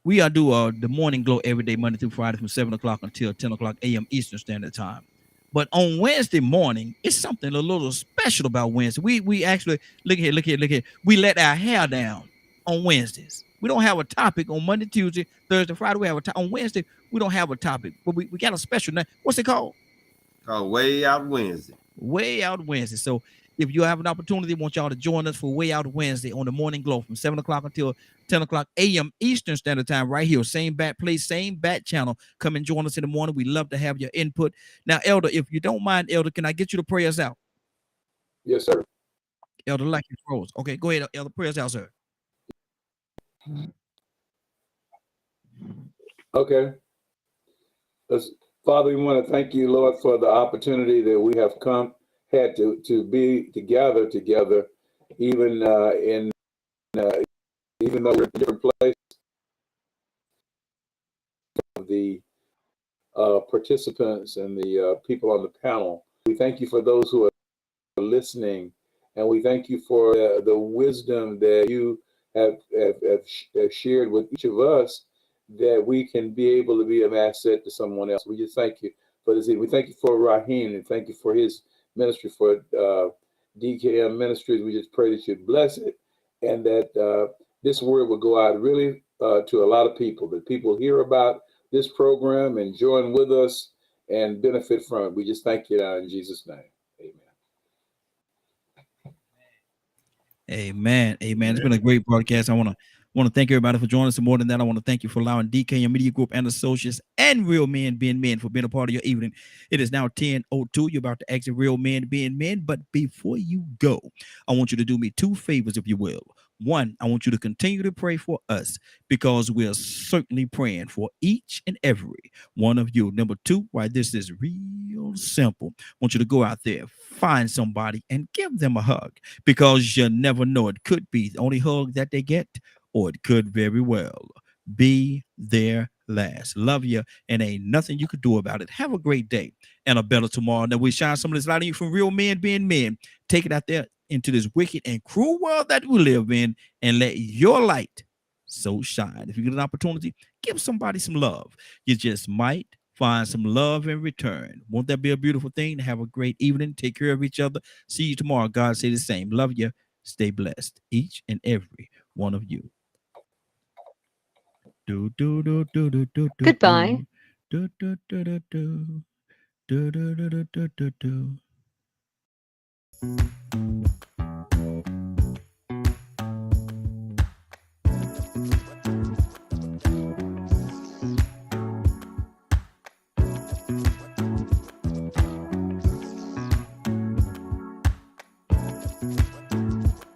We are do the morning glow every day, Monday through Friday, from 7 o'clock until 10 o'clock a.m. Eastern Standard Time. But on Wednesday morning, it's something a little special about Wednesday. We actually look here. We let our hair down on Wednesdays. We don't have a topic on Monday, Tuesday, Thursday, Friday. We have on Wednesday. We don't have a topic, but we got a special name. What's it called? Called Way Out Wednesday. Way Out Wednesday. So if you have an opportunity, I want y'all to join us for Way Out Wednesday on the morning glow from 7 o'clock until 10 o'clock a.m. Eastern Standard Time, right here. Same bat place, same bat channel. Come and join us in the morning. We love to have your input. Now, Elder, if you don't mind, Elder, can I get you to pray us out? Yes, sir. Elder Lucky Rose. Okay, go ahead, Elder. Pray us out, sir. Okay. Father, we want to thank you, Lord, for the opportunity that we have had to be together, even even though we're in different places. The participants and the people on the panel, we thank you for those who are listening, and we thank you for the wisdom that you have shared with each of us, that we can be able to be an asset to someone else. We just thank you for this. We thank you for Raheem, and thank you for his ministry, for DKM Ministries. We just pray that you bless it, and that this word will go out really to a lot of people, that people hear about this program and join with us and benefit from it. We just thank you now in Jesus' name. Amen. Amen. It's been a great broadcast. I want to thank everybody for joining us. And more than that, I want to thank you for allowing DKM Media Group and Associates and Real Men Being Men for being a part of your evening. It is now 10:02. You're about to exit Real Men Being Men. But before you go, I want you to do me two favors, if you will. One, I want you to continue to pray for us, because we are certainly praying for each and every one of you. Number two, why this is real simple. I want you to go out there, find somebody, and give them a hug, because you never know. It could be the only hug that they get, or it could very well be their last. Love you, and ain't nothing you could do about it. Have a great day and a better tomorrow. Now we shine some of this light on you from Real Men Being Men. Take it out there into this wicked and cruel world that we live in, and let your light so shine. If you get an opportunity, give somebody some love. You just might find some love in return. Won't that be a beautiful thing? Have a great evening. Take care of each other. See you tomorrow. God say the same. Love you. Stay blessed, each and every one of you. Goodbye. Do.